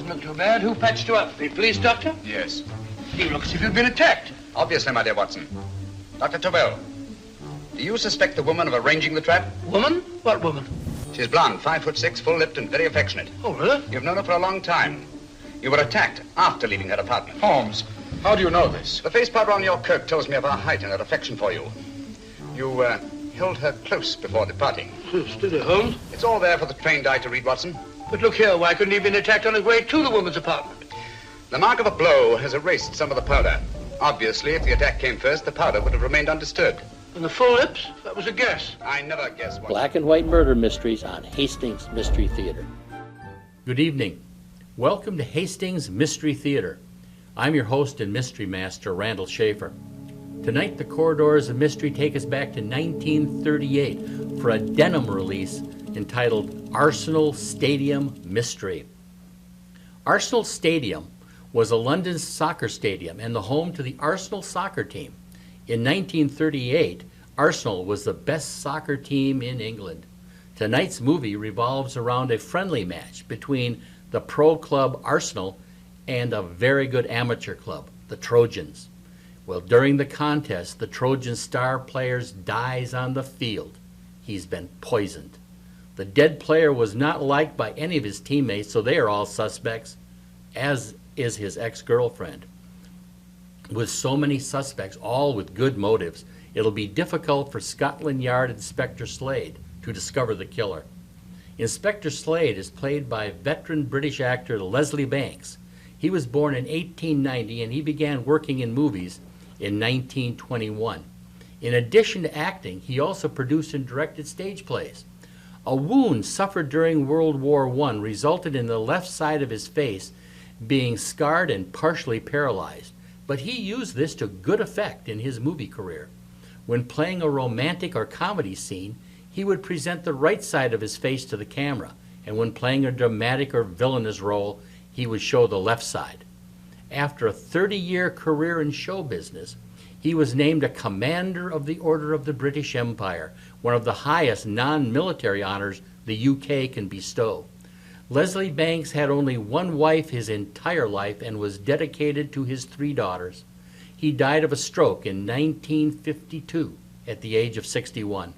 Doesn't look too bad. Who patched you up? The police doctor? Yes. You look as if you'd been attacked. Obviously, my dear Watson. Dr. Tobel, do you suspect the woman of arranging the trap? Woman? What woman? She's blonde, 5'6", full-lipped, and very affectionate. Oh, really? You've known her for a long time. You were attacked after leaving her apartment. Holmes, how do you know this? The face powder on your coat tells me of her height and her affection for you. You held her close before departing. Steady, Holmes. It's all there for the trained eye to read, Watson. But look here, why couldn't he have been attacked on his way to the woman's apartment? The mark of a blow has erased some of the powder. Obviously, if the attack came first, the powder would have remained undisturbed. And the full lips? That was a guess. I never guess, Watson. Black and White Murder Mysteries on Hastings Mystery Theater. Good evening. Welcome to Hastings Mystery Theater. I'm your host and mystery master, Randall Schaefer. Tonight, the corridors of mystery take us back to 1938 for a denim release entitled Arsenal Stadium Mystery. Arsenal Stadium was a London soccer stadium and the home to the Arsenal soccer team. In 1938, Arsenal was the best soccer team in England. Tonight's movie revolves around a friendly match between the pro club Arsenal and a very good amateur club, the Trojans. Well, during the contest, the Trojan star player dies on the field. He's been poisoned. The dead player was not liked by any of his teammates, so they are all suspects, as is his ex-girlfriend. With so many suspects, all with good motives, it'll be difficult for Scotland Yard Inspector Slade to discover the killer. Inspector Slade is played by veteran British actor Leslie Banks. He was born in 1890 and he began working in movies in 1921. In addition to acting, he also produced and directed stage plays. A wound suffered during World War I resulted in the left side of his face being scarred and partially paralyzed, but he used this to good effect in his movie career. When playing a romantic or comedy scene, he would present the right side of his face to the camera, and when playing a dramatic or villainous role, he would show the left side. After a 30-year career in show business, he was named a Commander of the Order of the British Empire, one of the highest non-military honors the UK can bestow. Leslie Banks had only one wife his entire life and was dedicated to his 3 daughters. He died of a stroke in 1952 at the age of 61.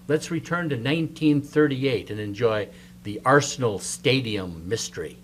Let's return to 1938 and enjoy the Arsenal Stadium mystery.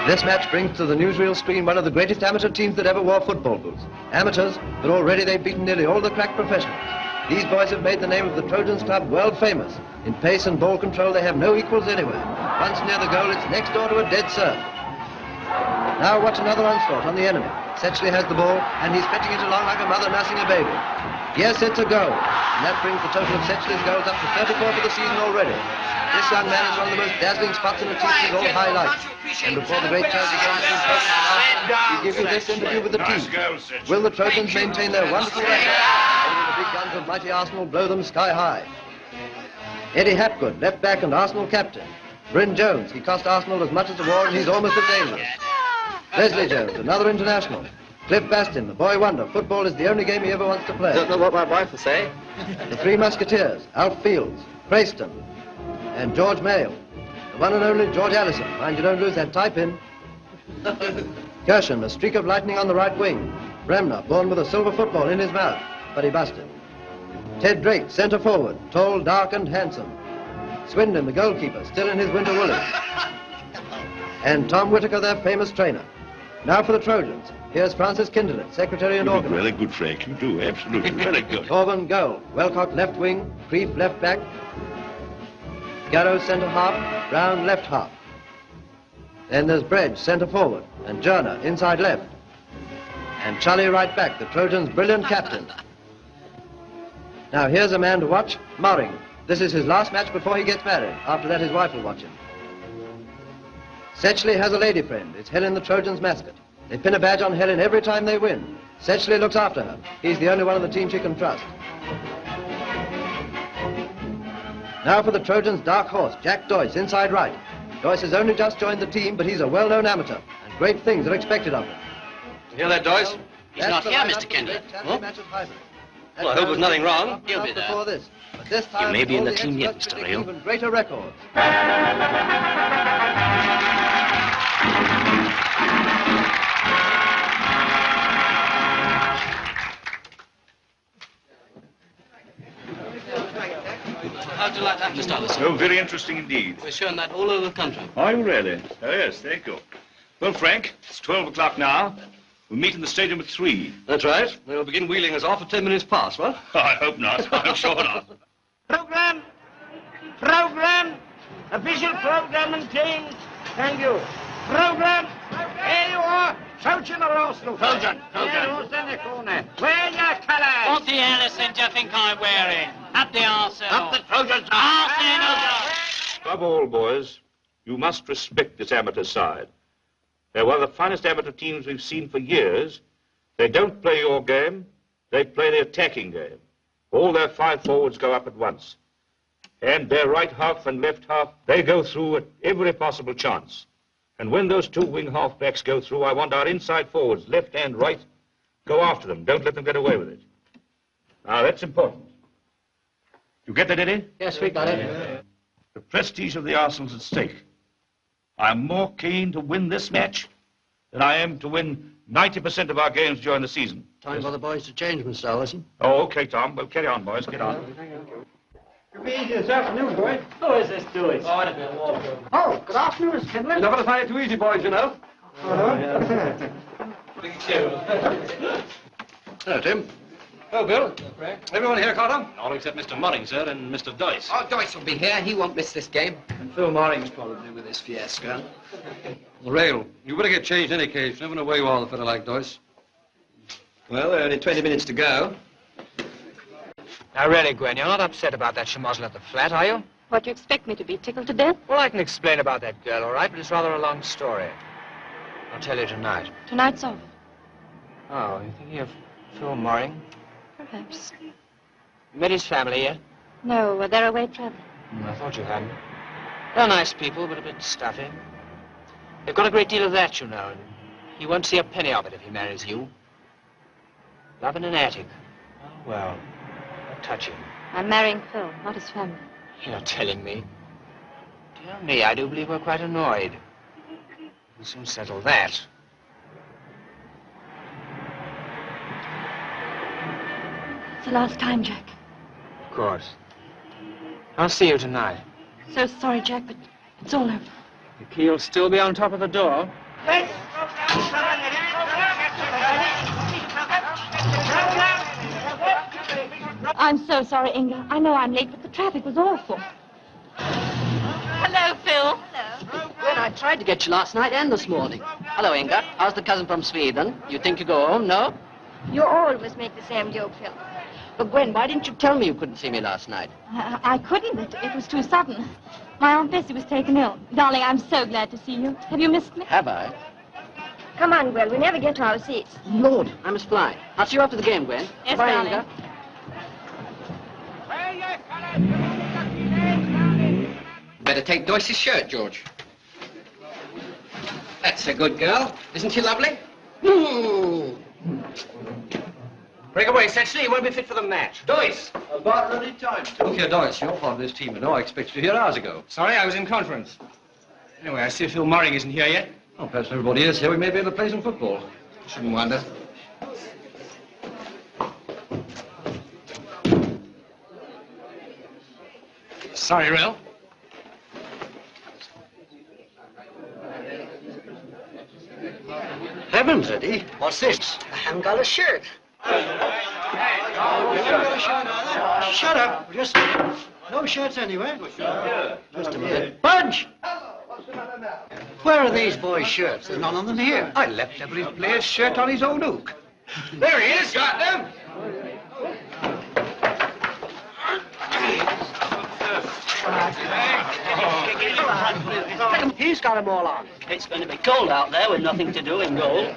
This match brings to the newsreel screen one of the greatest amateur teams that ever wore football boots. Amateurs, but already they've beaten nearly all the crack professionals. These boys have made the name of the Trojans club world famous. In pace and ball control, they have no equals anywhere. Once near the goal, it's next door to a dead serve. Now watch another onslaught on the enemy. Setchley has the ball, and he's fetching it along like a mother nursing a baby. Yes, it's a goal. And that brings the total of Setchley's goals up to 34 for the season already. This young man is one of the most dazzling spots in the team with all highlights. And before the great chance begins between Trojans and Arsenal, we give you this interview with the team. Will the Trojans maintain their wonderful record? Or will the big guns of mighty Arsenal blow them sky high? Eddie Hapgood, left back and Arsenal captain. Bryn Jones, he cost Arsenal as much as the war and he's almost as dangerous. Leslie Jones, another international. Cliff Bastin, the boy wonder. Football is the only game he ever wants to play. Don't know what my wife will say. The Three Musketeers, Alf Fields, Preston, and George Mayle. The one and only George Allison. Mind you don't lose that type in. Gershon, a streak of lightning on the right wing. Bremner, born with a silver football in his mouth, but he busted. Ted Drake, centre forward, tall, dark and handsome. Swindon, the goalkeeper, still in his winter woolly. And Tom Whitaker, their famous trainer. Now for the Trojans. Here's Francis Kinderlet, secretary and organizer. Really good, Frank. You do, absolutely. Very good. Torben, goal. Welcott, left wing. Creef, left back. Garrow, centre half. Brown, left half. Then there's Bredge, centre forward. And Journer, inside left. And Charlie, right back, the Trojans' brilliant captain. Now here's a man to watch, Morring. This is his last match before he gets married. After that, his wife will watch him. Setchley has a lady friend. It's Helen, the Trojans' mascot. They pin a badge on Helen every time they win. Setchley looks after her. He's the only one on the team she can trust. Now for the Trojans' dark horse, Jack Doyce, inside right. Doyce has only just joined the team, but he's a well-known amateur, and great things are expected of him. You hear that, Doyce? He's not here, Mr. Kendall. Huh? Well, I hope there's nothing wrong. He'll be there. This. But this time, You may be in all the team yet, experts Mr. predict Reel. even greater records. How'd you like that, Mr. Allison? Oh, very interesting indeed. We're showing that all over the country. Are you really? Oh, yes, thank you. Well, Frank, it's 12 o'clock now. We'll meet in the stadium at 3. That's right. They'll begin wheeling us off at 10 minutes past, what? I hope not. I'm sure not. Program! Official program and teams. Thank you. Program! Here you are. Trojan or Arsenal? Trojan. Who's in the corner? Wear your colours. What the Allison do you think I'm wearing? Up the Arsenal. Up the Trojans. Arsenal. Above all, boys, you must respect this amateur side. They're one of the finest amateur teams we've seen for years. They don't play your game. They play the attacking game. All their 5 forwards go up at once. And their right half and left half, they go through at every possible chance. And when those 2 wing halfbacks go through, I want our inside forwards, left and right, go after them. Don't let them get away with it. Now, that's important. You get that, Eddie? Yes, we got it. The prestige of the Arsenal's at stake. I'm more keen to win this match than I am to win 90% of our games during the season. Time for the boys to change, Mr. Allison. Oh, okay, Tom. Well, carry on, boys. Get on. Good evening this afternoon, boy. Who is this Doyce? Oh, good afternoon, Mr. Kendall. You're not going to find it too easy, boys, you know. Hello, Tim. Oh, Bill. Everyone here caught him? All except Mr. Morring, sir, and Mr. Doyce. Oh, Doyce will be here. He won't miss this game. And Phil Morring's probably with his fiasco. Rail, you better get changed in any case. Never know where you are, the fellow like Doyce. Well, there are only 20 minutes to go. Now, really, Gwen, you're not upset about that schmozzle at the flat, are you? What do you expect me to be, tickled to death? Well, I can explain about that girl, all right, but it's rather a long story. I'll tell you tonight. Tonight's off. Oh, you thinking of Phil Morring? Perhaps. You met his family yet? No, they're away traveling. I thought you hadn't. They're nice people, but a bit stuffy. They've got a great deal of that, you know, and he won't see a penny of it if he marries you. Love in an attic. Oh, well, touching. I'm marrying Phil, not his family. You're telling me. Dear me, I do believe we're quite annoyed. We'll soon settle that. It's the last time, Jack. Of course. I'll see you tonight. So sorry, Jack, but it's all over. The key will still be on top of the door. I'm so sorry, Inga. I know I'm late, but the traffic was awful. Hello, Phil. Hello. Well, I tried to get you last night and this morning. Hello, Inga. How's the cousin from Sweden? You think you go home, no? You always make the same joke, Phil. But Gwen, why didn't you tell me you couldn't see me last night? I couldn't. It was too sudden. My Aunt Bessie was taken ill. Darling, I'm so glad to see you. Have you missed me? Have I? Come on, Gwen. We never get to our seats. Lord, I must fly. I'll see you after the game, Gwen. Yes, Bye, darling. Inga. Better take Doyce's shirt, George. That's a good girl. Isn't she lovely? Ooh. Break away, Setchley. You won't be fit for the match. Doyce! About ready time. Look here, Doyce. You're part of this team, you know. I expected you here hours ago. Sorry, I was in conference. Anyway, I see Phil Morring isn't here yet. Well, perhaps everybody is here. We may be able to play some football. Shouldn't wonder. Sorry, Rel. Heavens, Eddie. What's this? I haven't got a shirt. Shut up. Just no shirts anywhere. Just a minute. Budge! Where are these boys' shirts? There's none of them here. I left every player's shirt on his own hook. There he is. Got them. He's got them all on. It's going to be cold out there with nothing to do in goal.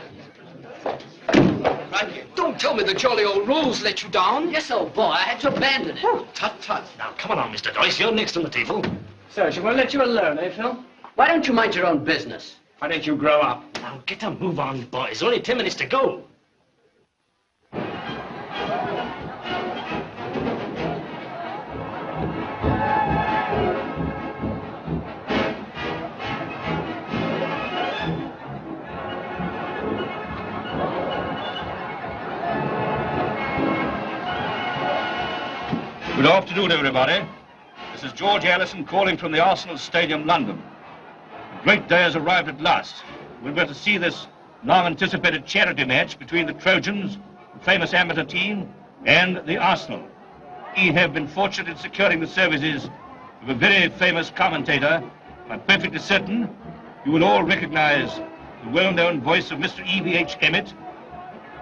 Don't tell me the jolly old rules let you down. Yes, old boy, I had to abandon it. Oh, tut, tut. Now, come on, Mr. Doyce. You're next on the table. So, she won't let you alone, eh, Phil? Why don't you mind your own business? Why don't you grow up? Now, get a move on, boys. Only 10 minutes to go. Good afternoon, everybody. This is George Allison calling from the Arsenal Stadium, London. A great day has arrived at last. We're going to see this long-anticipated charity match between the Trojans, the famous amateur team, and the Arsenal. We have been fortunate in securing the services of a very famous commentator. I'm perfectly certain you will all recognize the well-known voice of Mr. E.V.H. Emmett,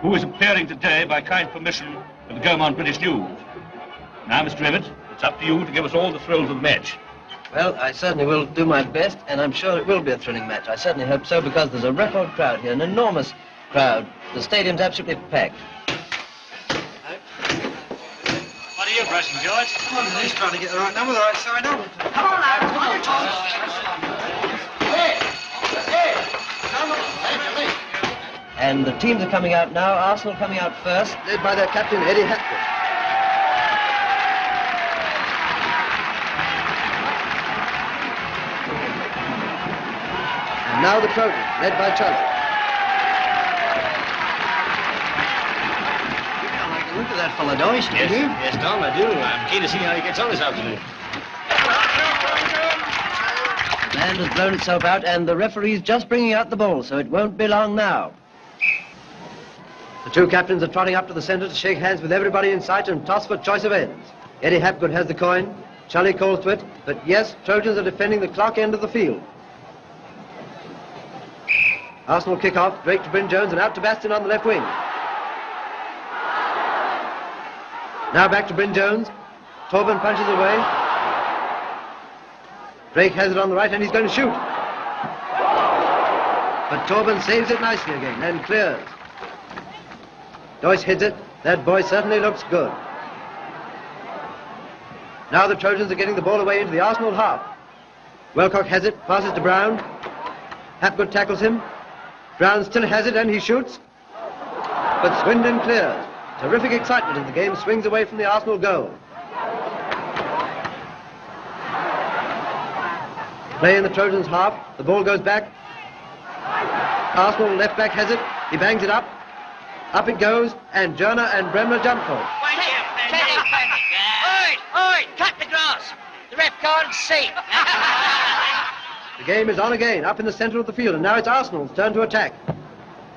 who is appearing today by kind permission of the Gaumont British News. Now, Mr. Emmett, it's up to you to give us all the thrills of the match. Well, I certainly will do my best, and I'm sure it will be a thrilling match. I certainly hope so, because there's a record crowd here, an enormous crowd. The stadium's absolutely packed. What are you brushing, George? Come on, he's trying to get the right number, the right side on. Come on now, come on, George. And the teams are coming out now. Arsenal coming out first, led by their captain, Eddie Hapgood. And now the Trojans, led by Charlie. Look at that fellow, Doyce, don't you? Yes, Tom, I do. I'm keen to see how he gets on this afternoon. The band has blown itself out, and the referee's just bringing out the ball, so it won't be long now. The two captains are trotting up to the centre to shake hands with everybody in sight and toss for choice of ends. Eddie Hapgood has the coin. Charlie calls to it, but yes, Trojans are defending the clock end of the field. Arsenal kick off, Drake to Bryn Jones and out to Bastion on the left wing. Now back to Bryn Jones. Torben punches away. Drake has it on the right and he's going to shoot. But Torben saves it nicely again and clears. Doyce hits it. That boy certainly looks good. Now the Trojans are getting the ball away into the Arsenal half. Welcock has it, passes to Brown. Hapgood tackles him. Brown still has it and he shoots. But Swindon clears. Terrific excitement as the game swings away from the Arsenal goal. Play in the Trojans' half. The ball goes back. Arsenal left back has it. He bangs it up. Up it goes, and Jonah and Bremner jump for it. Oi, cut the grass. The ref can't see. The game is on again, up in the centre of the field, and now it's Arsenal's turn to attack.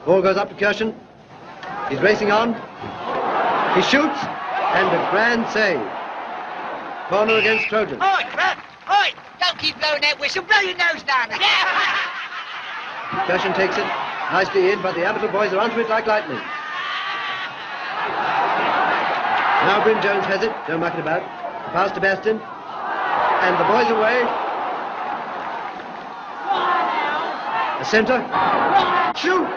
Ball goes up to Kirshen. He's racing on. He shoots, and a grand save. Corner against Trojan. Oi, ref. Oi, don't keep blowing that whistle. Blow your nose down it. Kirshen takes it. Nicely in, but the amateur boys are onto it like lightning. Now Bryn Jones has it. Don't muck it about. Pass to Bastion. And the boys away. The centre. Shoot!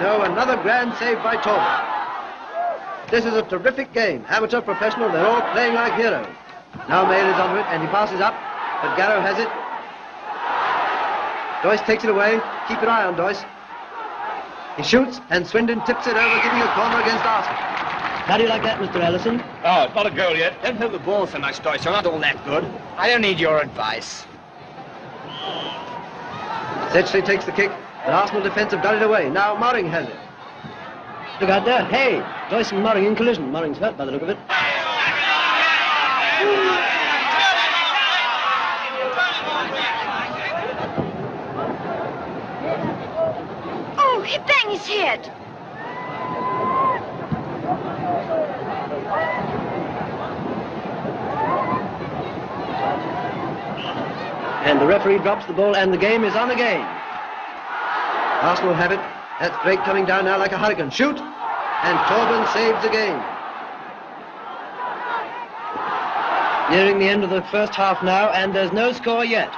No, another grand save by Torben. This is a terrific game. Amateur, professional, they're all playing like heroes. Now Mayle is onto it, and he passes up, but Garrow has it. Doyce takes it away. Keep an eye on Doyce. He shoots, and Swindon tips it over, giving a corner against Arsenal. How do you like that, Mr. Ellison? Oh, it's not a goal yet. Don't hold the ball so much, Doyce. You're not all that good. I don't need your advice. Sedgley takes the kick. The Arsenal defence have done it away. Now Morring has it. Look out there. Hey, Joyce and Morring in collision. Morring's hurt by the look of it. Oh, he banged his head. And the referee drops the ball and the game is on again. Arsenal have it. That's Drake coming down now like a hurricane. Shoot! And Trojan saves again. Nearing the end of the first half now, and there's no score yet.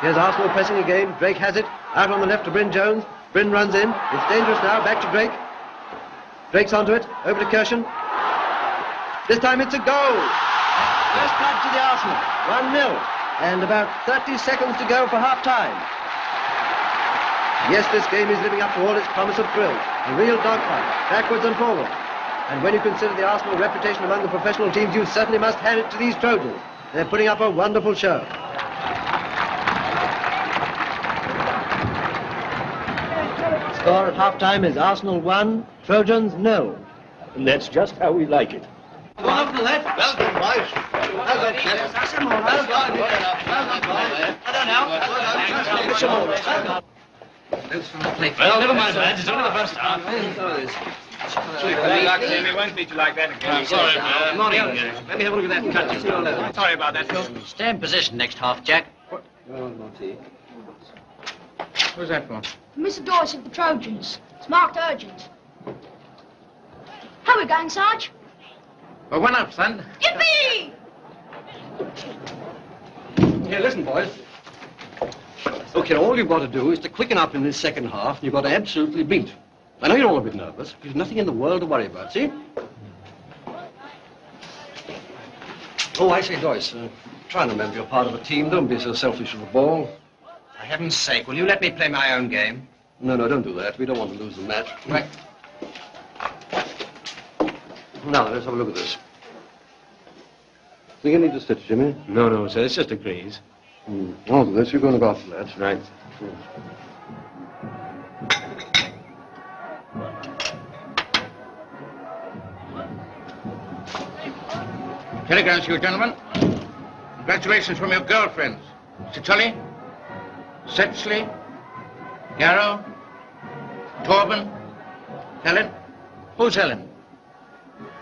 Here's Arsenal pressing again. Drake has it. Out on the left to Bryn Jones. Bryn runs in. It's dangerous now. Back to Drake. Drake's onto it. Over to Kirshen. This time it's a goal. First blood to the Arsenal. 1-0. And about 30 seconds to go for half-time. Yes, this game is living up to all its promise of thrill. A real dogfight, backwards and forwards. And when you consider the Arsenal reputation among the professional teams, you certainly must hand it to these Trojans. They're putting up a wonderful show. Score at half-time is Arsenal 1, Trojans 0. And that's just how we like it. Go up to the left. Well done, boys. Well done, chaps. That's some more. Well done. Well done, boys. Well, never mind, lads. It's only the first half. We won't beat you like that again. Sorry, morning. Let me have a look at that cut just now. Sorry about that, Phil. Stay in position next half, Jack. Who's that for? Mr. Doyce of the Trojans. It's marked urgent. How are we going, Sarge? Well, one up, son. Yippee! Here, listen, boys. Okay, all you've got to do is to quicken up in this second half, and you've got to absolutely beat. I know you're all a bit nervous, but there's nothing in the world to worry about, see? Oh, I say, Doyce, try and remember you're part of a team. Don't be so selfish with the ball. For heaven's sake, will you let me play my own game? No, don't do that. We don't want to lose the match. Right. Now, let's have a look at this. Think you need to stitch, Jimmy? No, sir. It's just a graze. Oh, this you're going to go after that. Right. Telegrams to you, gentlemen. Congratulations from your girlfriends. Tully, Sedgley, Yarrow, Torben, Helen. Who's Helen?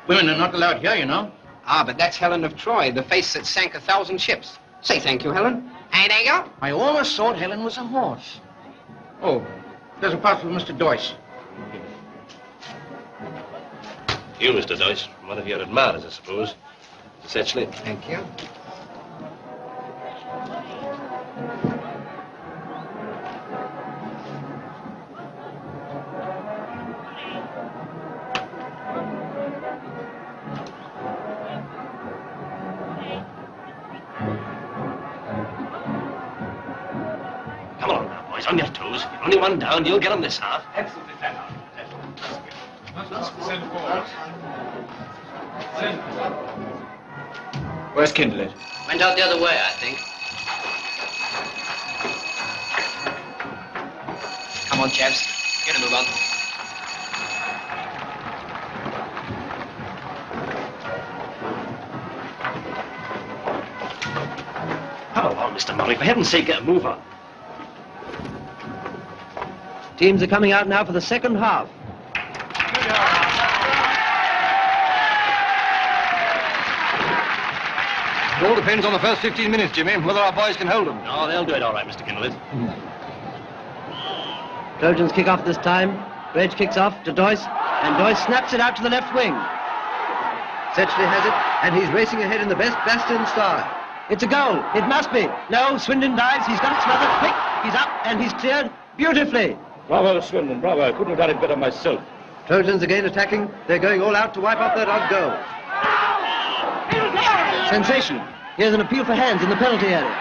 Women are not allowed here, you know. Ah, but that's Helen of Troy, the face that sank 1,000 ships. Say thank you, Helen. Hey, there you go. I always thought Helen was a horse. Oh, there's a parcel for Mr. Doyce. You, Mr. Doyce. One of your admirers, I suppose. Sedgley. Thank you. Come on now, boys, on your toes. If only one down, you'll get them this half. Absolutely fantastic. Send forward. Where's Kindlet? Went out the other way, I think. Come on, chaps. Get a move on. Come along, Mr. Murray. For heaven's sake, get a move on. Teams are coming out now for the second half. It all depends on the first 15 minutes, Jimmy, whether our boys can hold them. No, they'll do it all right, Mr. Kindlet. Trojans kick off this time. Reg kicks off to Doyce, and Doyce snaps it out to the left wing. Sedgley has it, and he's racing ahead in the best Bastion style. It's a goal. It must be. No, Swindon dives. He's got it smothered. Quick. He's up, and he's cleared beautifully. Bravo, Swindon, bravo. I couldn't have done it better myself. Trojans again attacking. They're going all out to wipe off that odd goal. Sensation. Here's an appeal for hands in the penalty area.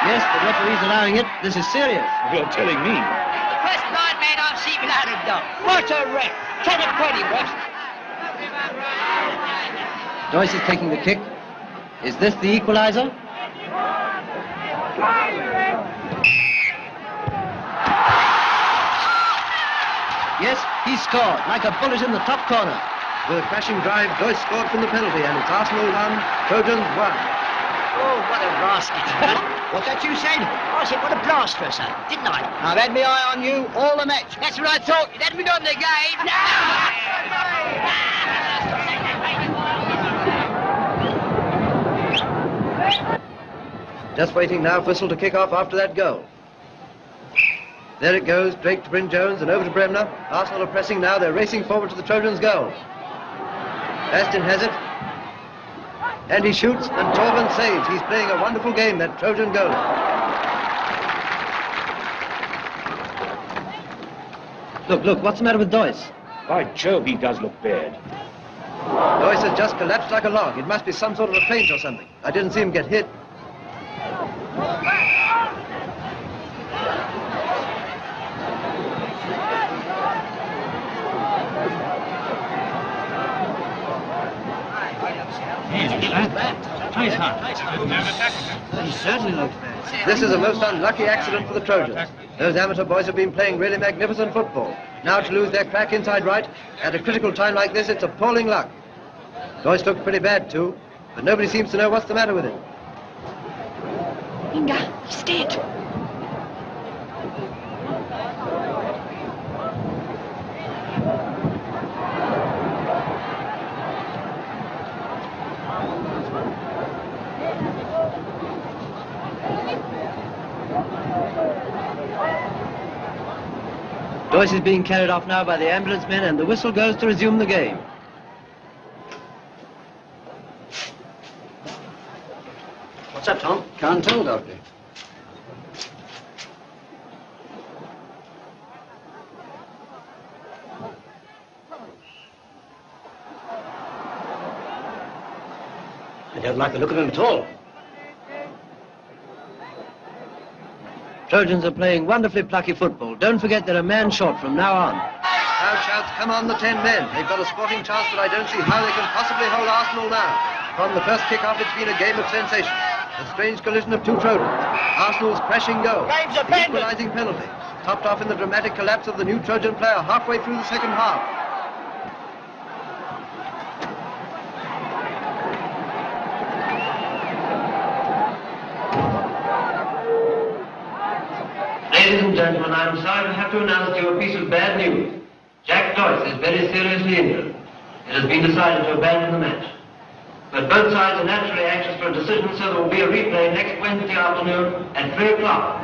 Yes, the referee's allowing it. This is serious. You're telling me. The first blind man I've seen without a dog. What a wreck. Take it pretty, refs. Doyce is taking the kick. Is this the equalizer? Yes, he scored, like a bullet in the top corner. With a crashing drive, Joyce scored from the penalty, and it's Arsenal 1, Trojans 1. Oh, what a rascal. What's that you said? I said, what a blaster, son, didn't I? I've had my eye on you all the match. That's what I thought. You'd had me on the game. Just waiting now for Whistle to kick off after that goal. There it goes, Drake to Bryn Jones and over to Bremner. Arsenal are pressing now, they're racing forward to the Trojans' goal. Aston has it. And he shoots, and Torben saves. He's playing a wonderful game, that Trojan goalie. Look, what's the matter with Joyce? By Jove, he does look bad. Joyce has just collapsed like a log. It must be some sort of a feint or something. I didn't see him get hit. He certainly looks bad. This is a most unlucky accident for the Trojans. Those amateur boys have been playing really magnificent football. Now to lose their crack inside right, at a critical time like this, it's appalling luck. Joyce looked pretty bad too, but nobody seems to know what's the matter with him. Inga, he's dead. Joyce is being carried off now by the ambulance men, and the whistle goes to resume the game. What's that, Tom? Can't tell, Doctor. I don't like the look of him at all. Trojans are playing wonderfully plucky football. Don't forget they're a man short from now on. Now shouts, come on the 10 men. They've got a sporting chance, but I don't see how they can possibly hold Arsenal now. From the first kick-off, it's been a game of sensation. A strange collision of two Trojans. Arsenal's crashing goal. The equalizing penalty. Topped off in the dramatic collapse of the new Trojan player halfway through the second half. Ladies and gentlemen, I'm sorry to have to announce to you a piece of bad news. Jack Joyce is very seriously injured. It has been decided to abandon the match. But both sides are naturally anxious for a decision, so there will be a replay next Wednesday afternoon at 3 o'clock.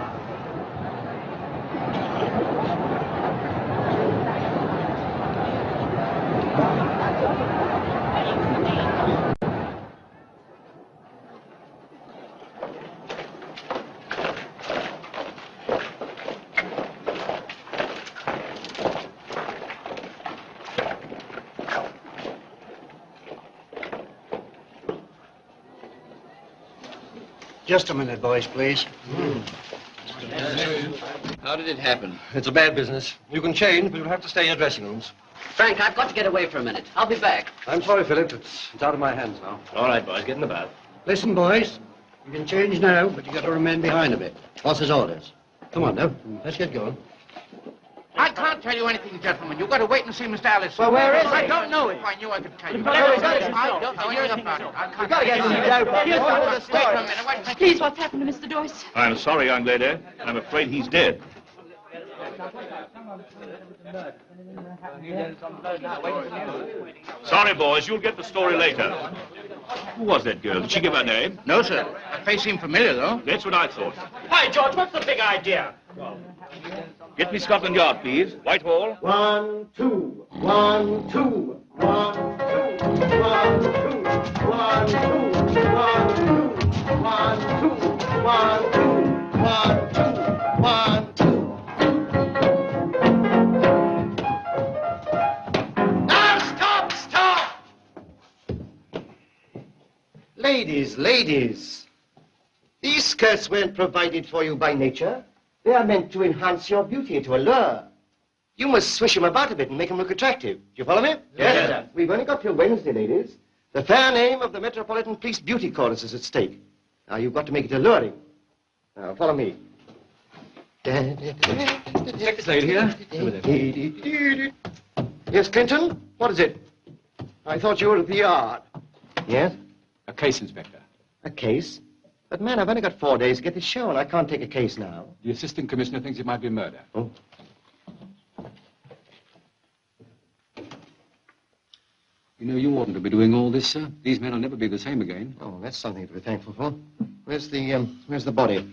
Just a minute, boys, please. How did it happen? It's a bad business. You can change, but you'll have to stay in your dressing rooms. Frank, I've got to get away for a minute. I'll be back. I'm sorry, Philip. It's out of my hands now. All right, boys. Get in the bath. Listen, boys, you can change now, but you got to remain behind a bit. Boss's orders. Come on, now. Let's get going. I can't tell you anything, gentlemen. You've got to wait and see Mr. Allison. Well, where is he? I don't know. If I knew, I could tell you. I don't know anything about it. I can't. Gotta get him out. Wait a minute. Wait. Please, what's happened to Mr. Joyce? I'm sorry, young lady. I'm afraid he's dead. Sorry, boys. You'll get the story later. Who was that girl? Did she give her name? No, sir. Her face seemed familiar, though. That's what I thought. Hi, George, what's the big idea? Get me Scotland Yard, please. Whitehall. 1, 2, 1, 2, 1, 2, 1, 2, 1, 2, 1, 2, 1, 2, 1, 2, 1, 2. Now stop! Ladies. These skirts weren't provided for you by nature. They are meant to enhance your beauty, to allure. You must swish them about a bit and make them look attractive. Do you follow me? Yes, sir. We've only got till Wednesday, ladies. The fair name of the Metropolitan Police Beauty Chorus is at stake. Now, you've got to make it alluring. Now, follow me. Check Slade here. Yes, Clinton? What is it? I thought you were at the yard. Yes? A case, Inspector. A case? But, man, I've only got 4 days to get this shown. I can't take a case now. The assistant commissioner thinks it might be murder. Oh. You know, you oughtn't to be doing all this, sir. These men will never be the same again. Oh, that's something to be thankful for. Where's the body?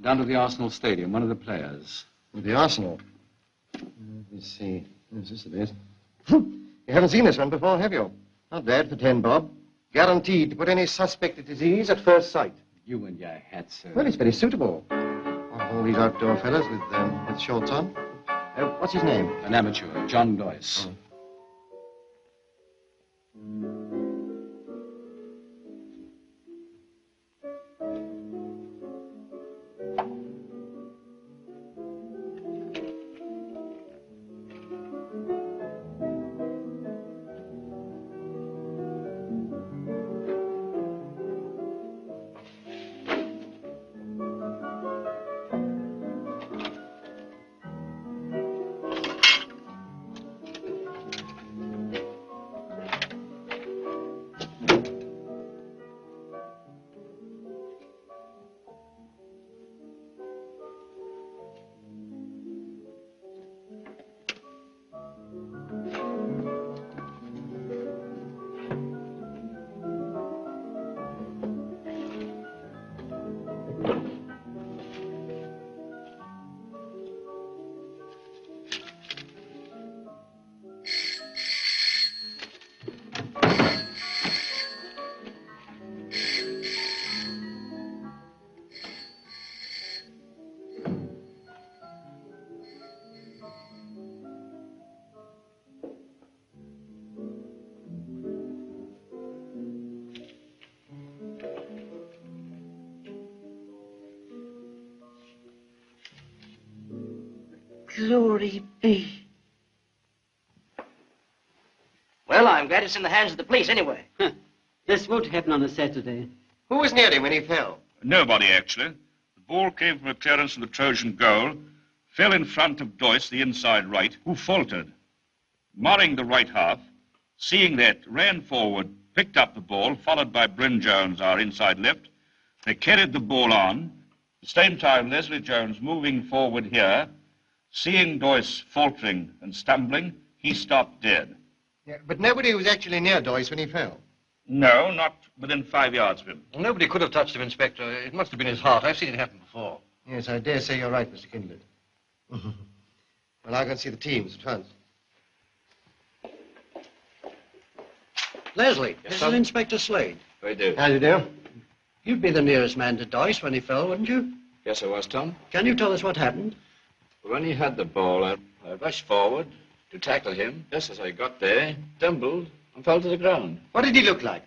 Down to the Arsenal Stadium, one of the players. The Arsenal? Let's see. Yes, this it is. You haven't seen this one before, have you? Not bad for 10 bob. Guaranteed to put any suspected disease at first sight. You and your hat, sir. Well, it's very suitable. All these outdoor fellas with shorts on. What's his name? An amateur, John Doyce. Oh. Glory be. Well, I'm glad it's in the hands of the police anyway. This won't happen on a Saturday. Who was near him when he fell? Nobody, actually. The ball came from a clearance from the Trojan goal, fell in front of Doyce, the inside right, who faltered. Marring the right half, seeing that, ran forward, picked up the ball, followed by Bryn Jones, our inside left. They carried the ball on. At the same time, Leslie Jones moving forward here, seeing Doyce faltering and stumbling, he stopped dead. Yeah, but nobody was actually near Doyce when he fell. No, not within 5 yards of him. Well, nobody could have touched him, Inspector. It must have been his heart. I've seen it happen before. Yes, I dare say you're right, Mr. Kindler. Well, I'll go and see the teams at once. Leslie, Yes, this sir? is Inspector Slade. I do. How do you do? You'd be the nearest man to Doyce when he fell, wouldn't you? Yes, I was, Tom. Can you tell us what happened? When he had the ball, I rushed forward to tackle him. Just as I got there, stumbled and fell to the ground. What did he look like?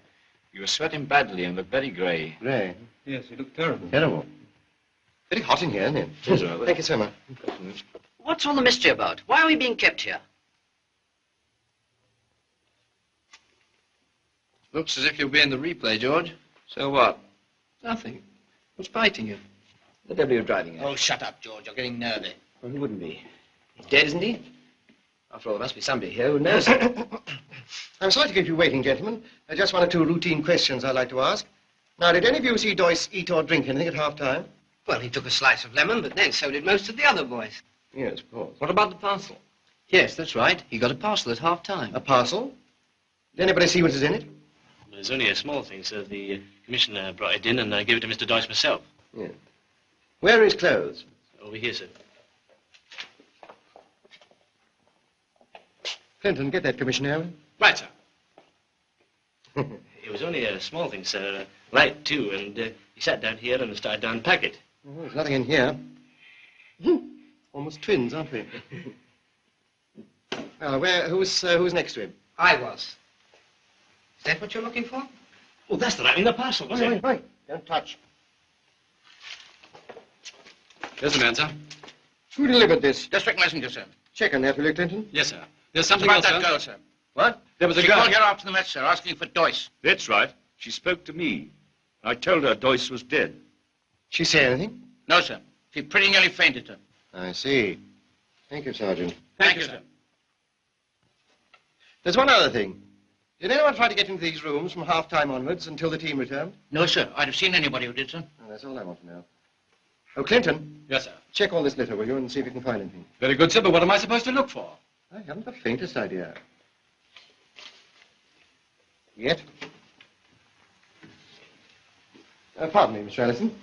He was sweating badly and looked very grey. Grey. Yes, he looked terrible. Terrible. Very hot in here, isn't it? Yes, rather. Thank you so much. What's all the mystery about? Why are we being kept here? Looks as if you'll be in the replay, George. So what? Nothing. What's biting you? The devil you're driving at. Oh, shut up, George. You're getting nervy. Well, who wouldn't be? He's dead, isn't he? After all, there must be somebody here who knows. I'm sorry to keep you waiting, gentlemen. Just one or two routine questions I'd like to ask. Now, did any of you see Doyce eat or drink anything at half-time? Well, he took a slice of lemon, but then so did most of the other boys. Yes, of course. What about the parcel? Yes, that's right. He got a parcel at half-time. A parcel? Did anybody see what is in it? There's only a small thing, sir. The commissioner brought it in and I gave it to Mr. Doyce myself. Yes. Where are his clothes? Over here, sir. Clinton, get that, Commissioner. Right, sir. It was only a small thing, sir. Light, too, and he sat down here and started to unpack it. Oh, there's nothing in here. Almost twins, aren't we? Well, who's next to him? I was. Is that what you're looking for? Oh, that's the writing in the parcel, was it? Right. Don't touch. There's the man, sir. Who delivered this? District messenger, sir. Check on that, will you, Clinton? Yes, sir. There's What something about else, that sir. girl, sir? What? There was a She girl. called here after the match, sir, asking for Doyce. That's right. She spoke to me. I told her Doyce was dead. She say anything? No, sir. She pretty nearly fainted, sir. I see. Thank you, Sergeant. Thank you, sir. There's one other thing. Did anyone try to get into these rooms from half-time onwards until the team returned? No, sir. I'd have seen anybody who did, sir. Oh, that's all I want to know. Oh, Clinton. Yes, sir. Check all this litter, will you, and see if you can find anything. Very good, sir, but what am I supposed to look for? I haven't the faintest idea. Yet. Pardon me, Mr. Ellison.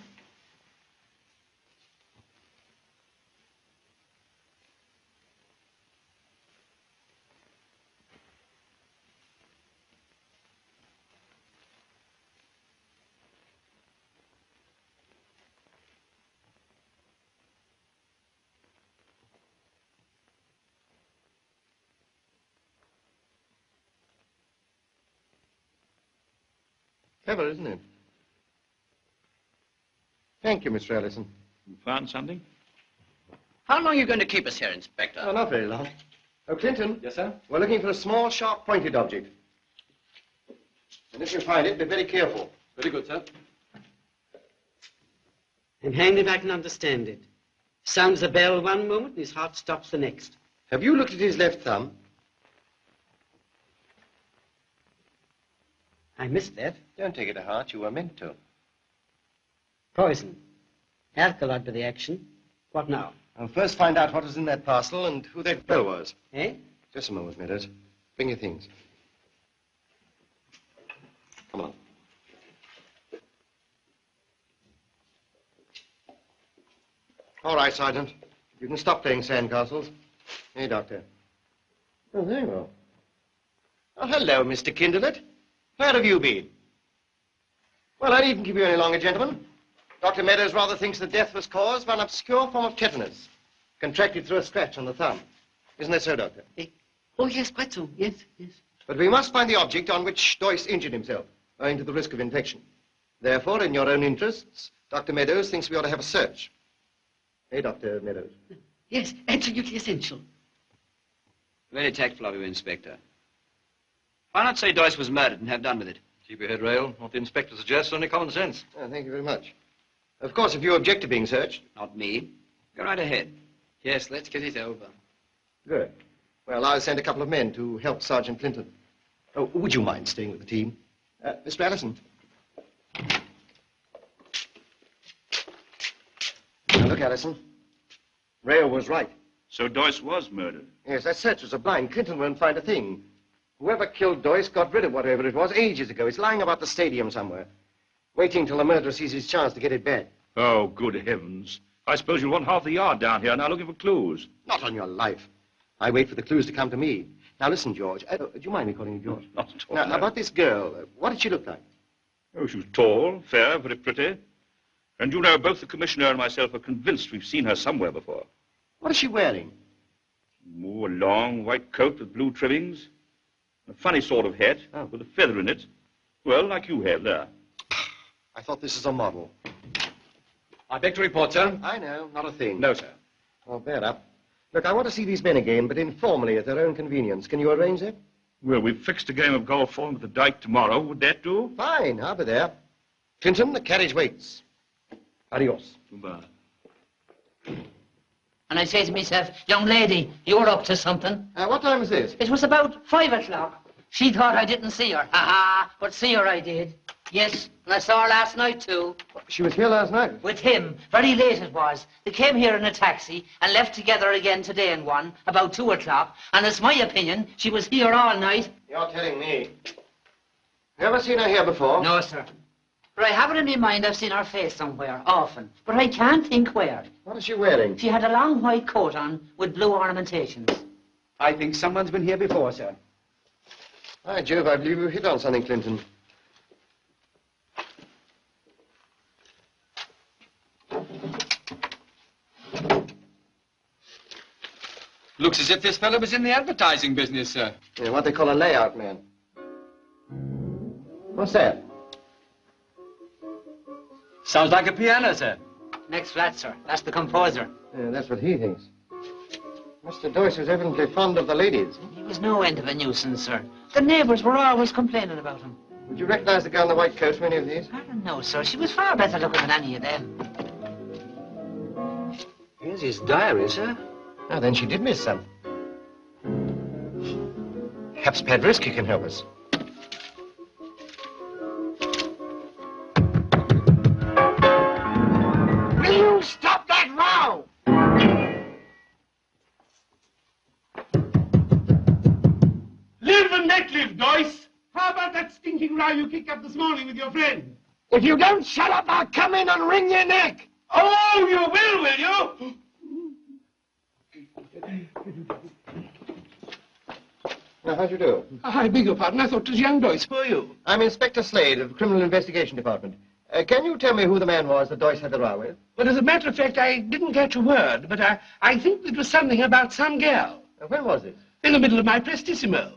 Clever, isn't it? Thank you, Mr. Ellison. You found something? How long are you going to keep us here, Inspector? Oh, not very long. Oh, Clinton. Yes, sir? We're looking for a small, sharp, pointed object. And if you find it, be very careful. Very good, sir. I'm hanged if I can understand it. Sounds the bell one moment and his heart stops the next. Have you looked at his left thumb? I missed that. Don't take it to heart. You were meant to. Poison. Alkaloid by the action. What now? I'll first find out what was in that parcel and who that bell was. Eh? Just a moment, Meadows. Bring your things. Come on. All right, Sergeant. You can stop playing sandcastles. Hey, Doctor. Oh, there you are. Oh, hello, Mr. Kinderlet. Where have you been? Well, I needn't keep you any longer, gentlemen. Dr. Meadows rather thinks the death was caused by an obscure form of tetanus, contracted through a scratch on the thumb. Isn't that so, Doctor? Oh, yes, quite so. Yes, yes. But we must find the object on which Doyce injured himself, owing to the risk of infection. Therefore, in your own interests, Dr. Meadows thinks we ought to have a search. Hey, Dr. Meadows. Yes, absolutely essential. Very tactful of you, Inspector. Why not say Doyce was murdered and have done with it? Keep your head, Rail. What the inspector suggests, only common sense. Oh, thank you very much. Of course, if you object to being searched. Not me. Go right ahead. Yes, let's get it over. Good. Well, I'll send a couple of men to help Sergeant Clinton. Oh, would you mind staying with the team? Mr. Allison. Now, look, Allison. Rail was right. So Doyce was murdered? Yes, that search was a blind. Clinton won't find a thing. Whoever killed Doyce got rid of whatever it was ages ago. It's lying about the stadium somewhere, waiting till the murderer sees his chance to get it back. Oh, good heavens. I suppose you'll want half the yard down here now looking for clues. Not on your life. I wait for the clues to come to me. Now, listen, George. Do you mind me calling you George? Not at all. Now, about this girl, what did she look like? Oh, she was tall, fair, very pretty. And you know, both the commissioner and myself are convinced we've seen her somewhere before. What is she wearing? Oh, a long white coat with blue trimmings. A funny sort of hat with a feather in it. Well, like you have there. I thought this was a model. I beg to report, sir. I know, not a thing. No, sir. Oh, bear up. Look, I want to see these men again, but informally at their own convenience. Can you arrange that? Well, we've fixed a game of golf for them at the dike tomorrow. Would that do? Fine, I'll be there. Clinton, the carriage waits. Adios. Goodbye. And I say to myself, young lady, you're up to something. What time is this? It was about 5 o'clock. She thought I didn't see her. Ha-ha, but see her I did. Yes, and I saw her last night, too. She was here last night? With him. Very late it was. They came here in a taxi and left together again today in one, about 2 o'clock. And it's my opinion she was here all night. You're telling me. You ever seen her here before? No, sir. But I have it in my mind I've seen her face somewhere, often. But I can't think where. What is she wearing? She had a long white coat on with blue ornamentations. I think someone's been here before, sir. By Jove, I believe you hit on something, Clinton. Looks as if this fellow was in the advertising business, sir. Yeah, what they call a layout man. What's that? Sounds like a piano, sir. Next flat, sir. That's the composer. Yeah, that's what he thinks. Mr. Doyce was evidently fond of the ladies. He was no end of a nuisance, sir. The neighbors were always complaining about him. Would you recognize the girl in the white coat from any of these? I don't know, sir. She was far better looking than any of them. Here's his diary, sir. Oh, then she did miss some. Perhaps Padrisky can help us. Will you stop that row? Live and let live, Doyce. How about that stinking row you kicked up this morning with your friend? If you don't shut up, I'll come in and wring your neck. Oh, you will you? Now, how'd you do? I beg your pardon. I thought it was young Doyce. Who are you? I'm Inspector Slade of the Criminal Investigation Department. Can you tell me who the man was that Doyce had the row with? Well, as a matter of fact, I didn't catch a word, but I think it was something about some girl. When was it? In the middle of my prestissimo.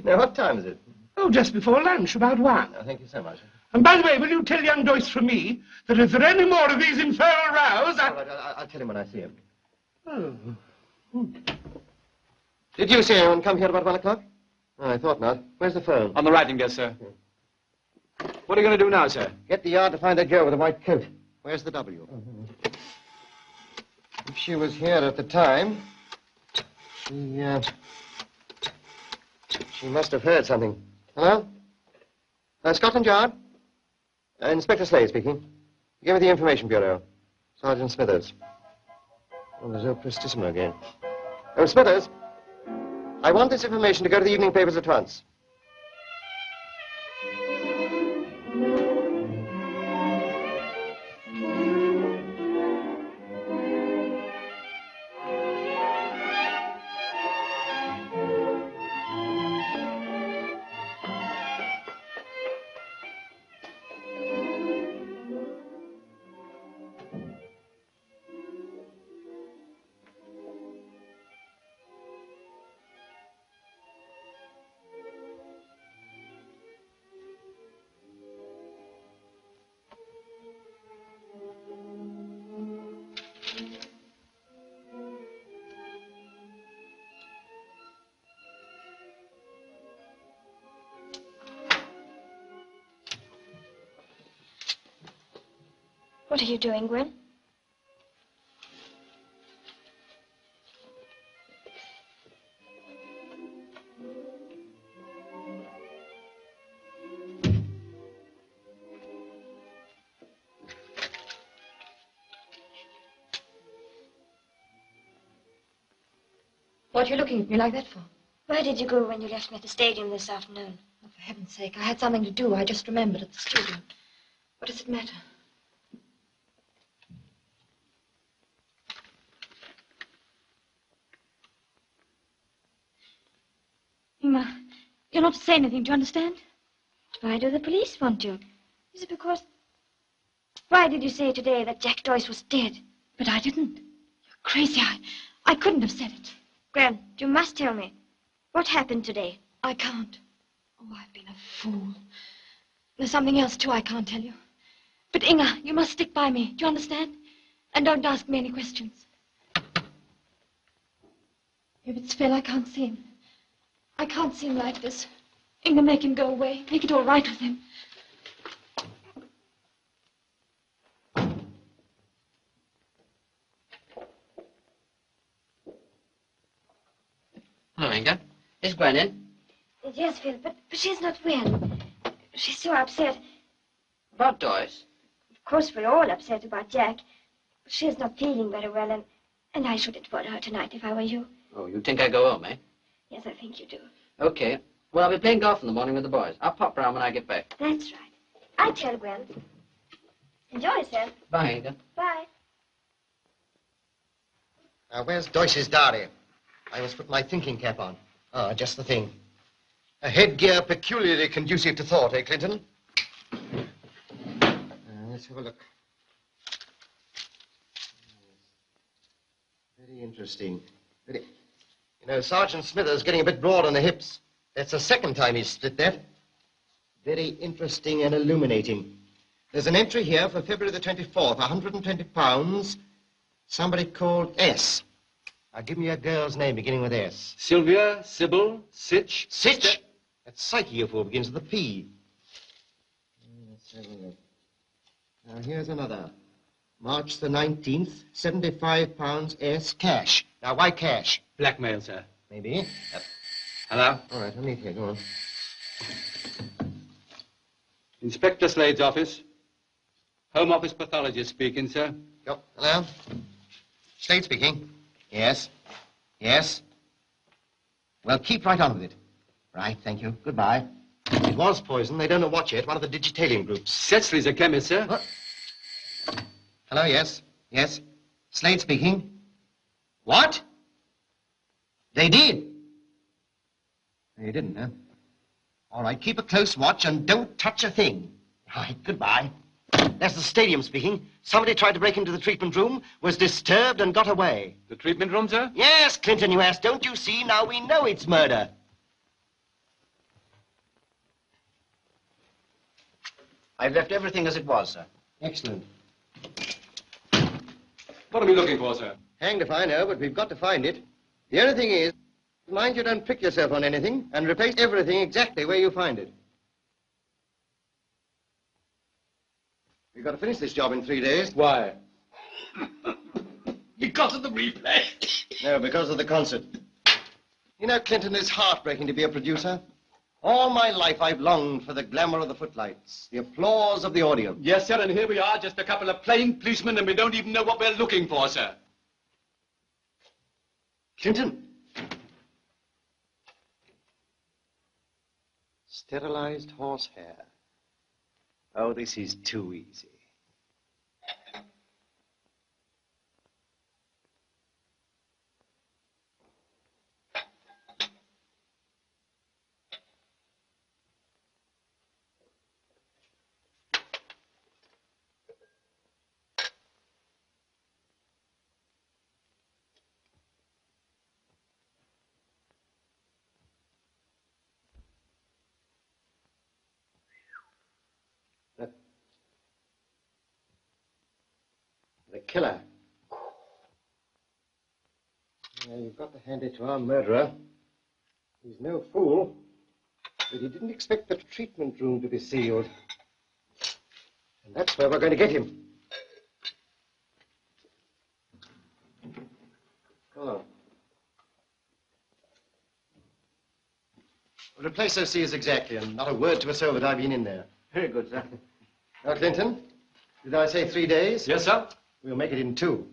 Now, what time is it? Oh, just before lunch, about 1. Oh, thank you so much. And by the way, will you tell young Doyce from me that if there are any more of these infernal rows, All right, I'll tell him when I see him. Oh. Did you see anyone come here about 1 o'clock? Oh, I thought not. Where's the phone? On the writing desk, sir. What are you going to do now, sir? Get the yard to find that girl with the white coat. Where's the W? If she was here at the time, she must have heard something. Hello? Scotland Yard? Inspector Slade speaking. Give me the Information Bureau. Sergeant Smithers. Oh, there's no prestissimo again. Oh, Smithers. I want this information to go to the evening papers at once. What are you doing, Gwen? What are you looking at me like that for? Where did you go when you left me at the stadium this afternoon? Oh, for heaven's sake, I had something to do. I just remembered at the studio. What does it matter? Ingmar, you're not to say anything, do you understand? Why do the police want you? Is it because... Why did you say today that Jack Doyce was dead? But I didn't. You're crazy. I couldn't have said it. Gran, you must tell me. What happened today? I can't. Oh, I've been a fool. There's something else, too, I can't tell you. But, Inga, you must stick by me. Do you understand? And don't ask me any questions. If it's Phil, I can't see him. I can't see him like this. Inga, make him go away. Make it all right with him. Hello, Inga. Is Gwen in? Yes, Phil, but she's not well. She's so upset. About Doyce? Of course, we're all upset about Jack. She's not feeling very well, and I shouldn't bother her tonight if I were you. Oh, you think I go home, eh? Yes, I think you do. Okay. Well, I'll be playing golf in the morning with the boys. I'll pop round when I get back. That's right. I tell Gwen. Enjoy yourself. Bye, Inga. Bye. Now, where's Doyce's diary? I must put my thinking cap on. Ah, just the thing. A headgear peculiarly conducive to thought, eh, Clinton? Let's have a look. Very interesting. You know, Sergeant Smithers getting a bit broad on the hips. That's the second time he's split that. Very interesting and illuminating. There's an entry here for February the 24th, 120 pounds. Somebody called S. Now, give me a girl's name beginning with S. Sylvia, Sybil, Sitch. Sitch? That's Psyche, you fool, begins with a P. Let's have a look. Now, here's another. March the 19th, £75 S cash. Now, why cash? Blackmail, sir. Maybe. Hello? All right, I'll leave here. Go on. Inspector Slade's office. Home Office pathologist speaking, sir. Yep. Hello? Slade speaking. Yes. Yes. Well, keep right on with it. Right, thank you. Goodbye. It was poison. They don't know what yet. One of the digitalium groups. Setsley's a chemist, sir. What? Hello, yes. Yes. Slade speaking. What? They did. They didn't, huh? All right, keep a close watch and don't touch a thing. Right, goodbye. That's the stadium speaking. Somebody tried to break into the treatment room, was disturbed and got away. The treatment room, sir? Yes, Clinton, you asked. Don't you see? Now we know it's murder. I've left everything as it was, sir. Excellent. What are we looking for, sir? Hanged if I know, but we've got to find it. The only thing is, mind you don't prick yourself on anything and replace everything exactly where you find it. We've got to finish this job in 3 days. Why? Because of the replay. No, because of the concert. You know, Clinton, it's heartbreaking to be a producer. All my life I've longed for the glamour of the footlights, the applause of the audience. Yes, sir, and here we are, just a couple of plain policemen, and we don't even know what we're looking for, sir. Clinton. Sterilized horsehair. Oh, this is too easy. The killer. Now, you've got to hand it to our murderer. He's no fool, but he didn't expect the treatment room to be sealed. And that's where we're going to get him. Come on. Well, replace those seals exactly, and not a word to a soul that I've been in there. Very good, sir. Now, Clinton, did I say 3 days? Yes, sir. We'll make it in 2.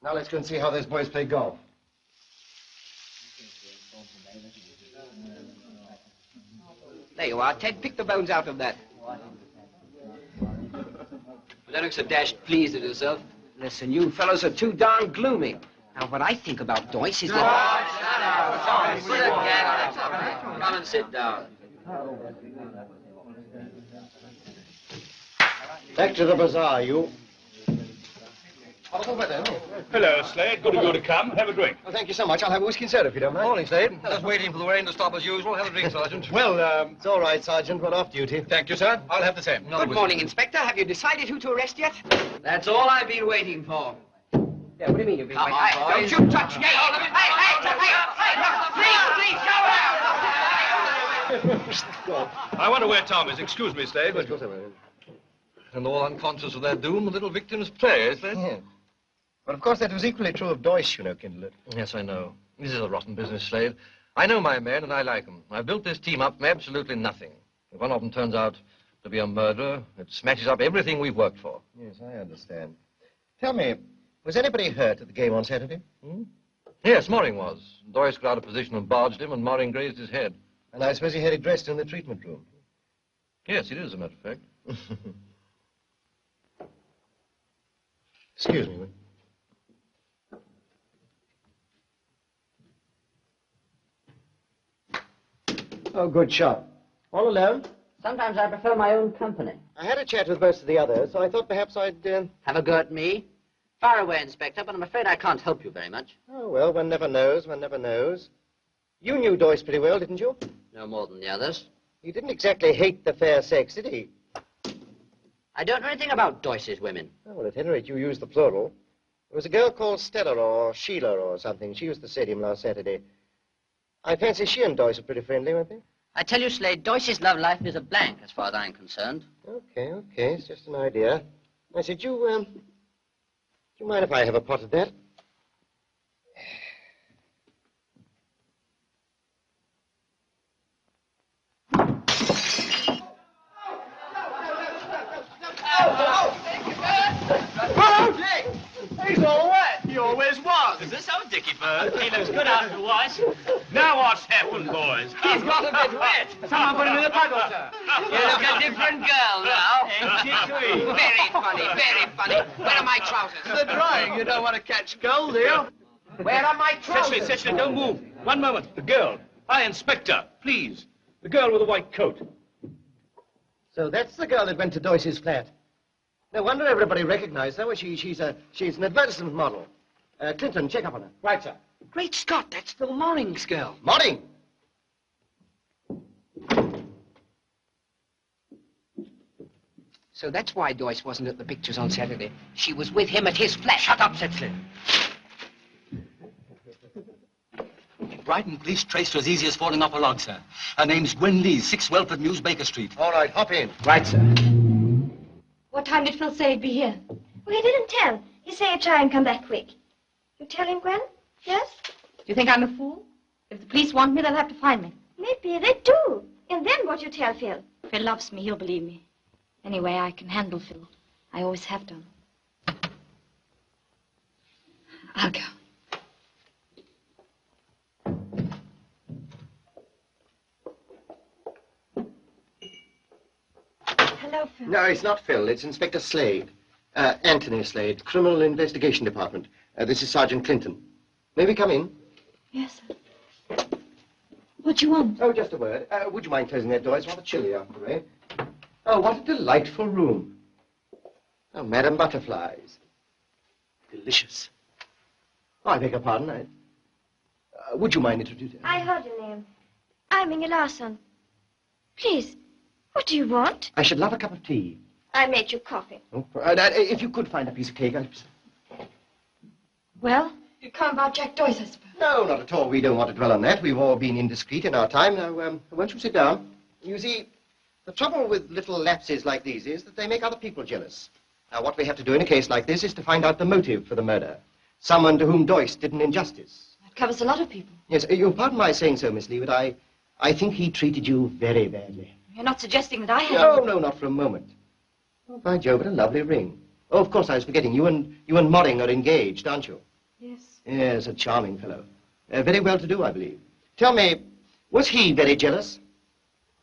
Now let's go and see how those boys play golf. There you are, Ted. Pick the bones out of that. You don't look so dashed pleased with yourself. Listen, you fellows are too darn gloomy. Now, what I think about Doyce is that... Come and sit down. Back to the bazaar, you. Hello, Slade. Good of you to come. Have a drink. Well, thank you so much. I'll have a whiskey and soda if you don't mind. Morning, Slade. Just waiting for the rain to stop as usual. Have a drink, Sergeant. Well, it's all right, Sergeant. We're off duty. Thank you, sir. I'll have the same. Good morning, Inspector. Have you decided who to arrest yet? That's all I've been waiting for. Yeah, what do you mean you've been waiting for? Don't you touch me! Please, I wonder where Tom is. Excuse me, Slade. And all unconscious of their doom, the little victims play, is Slade? Yeah. But of course that was equally true of Doyce, you know, Kindler. Yes, I know. This is a rotten business, Slade. I know my men and I like them. I've built this team up from absolutely nothing. If one of them turns out to be a murderer, it smashes up everything we've worked for. Yes, I understand. Tell me, was anybody hurt at the game on Saturday? Yes, Moring was. Doyce got out of position and barged him, and Moring grazed his head. And I suppose he had it dressed in the treatment room. Yes, it is, as a matter of fact. Excuse me. Oh, good shot. All alone? Sometimes I prefer my own company. I had a chat with most of the others, so I thought perhaps I'd... Have a go at me? Far away, Inspector, but I'm afraid I can't help you very much. Oh, well, one never knows, one never knows. You knew Doyce pretty well, didn't you? No more than the others. He didn't exactly hate the fair sex, did he? I don't know anything about Doyce's women. Oh, well, at any rate, you used the plural. There was a girl called Stella or Sheila or something. She was at the stadium last Saturday. I fancy she and Doyce are pretty friendly, weren't they? I tell you, Slade, Doyce's love life is a blank as far as I'm concerned. Okay, it's just an idea. I said, you mind if I have a pot of that? He's all wet. He always was. Is this our Dickie Bird? He looks good after once. Now what's happened, boys? He's got a bit wet. Someone put him in the puddle, sir. You look a different girl now. Ain't she sweet? Very funny, very funny. Where are my trousers? They're drying. You don't want to catch cold, do you? Where are my trousers? Cecily, don't move. One moment. The girl. Hi, Inspector. Please. The girl with the white coat. So that's the girl that went to Doyce's flat. No wonder everybody recognized her. Well, she's an advertisement model. Clinton, check up on her. Right, sir. Great Scott, that's Phil Moring's girl. Morning. So that's why Doyce wasn't at the pictures on Saturday. She was with him at his flat. Shut up, Cecily. Brighton police traced her as easy as falling off a log, sir. Her name's Gwen Lee, 6 Welford News, Baker Street. All right, hop in. Right, sir. What time did Phil say he'd be here? Well, he didn't tell. He said he'd try and come back quick. You tell him, Gwen? Yes? Do you think I'm a fool? If the police want me, they'll have to find me. Maybe they do. And then what you tell Phil? Phil loves me. He'll believe me. Anyway, I can handle Phil. I always have done. I'll go. Hello, Phil. No, it's not Phil. It's Inspector Slade. Anthony Slade, Criminal Investigation Department. This is Sergeant Clinton. May we come in? Yes, sir. What do you want? Oh, just a word. Would you mind closing that door? It's rather chilly after the rain. Oh, what a delightful room. Oh, Madam Butterflies. Delicious. Oh, I beg your pardon. Would you mind introducing? I heard your name. I'm Inge Larsson. Please, what do you want? I should love a cup of tea. I made you coffee. Oh, if you could find a piece of cake, I'd... Well, you come about Jack Doyce, I suppose. No, not at all. We don't want to dwell on that. We've all been indiscreet in our time. Now, won't you sit down? You see, the trouble with little lapses like these is that they make other people jealous. Now, what we have to do in a case like this is to find out the motive for the murder. Someone to whom Doyce did an injustice. That covers a lot of people. Yes, you'll pardon my saying so, Miss Lee, but I think he treated you very badly. You're not suggesting that I have. No, not for a moment. Oh, by Jove, what a lovely ring. Oh, of course, I was forgetting. You and Moring are engaged, aren't you? Yes. Yes, a charming fellow. Very well-to-do, I believe. Tell me, was he very jealous?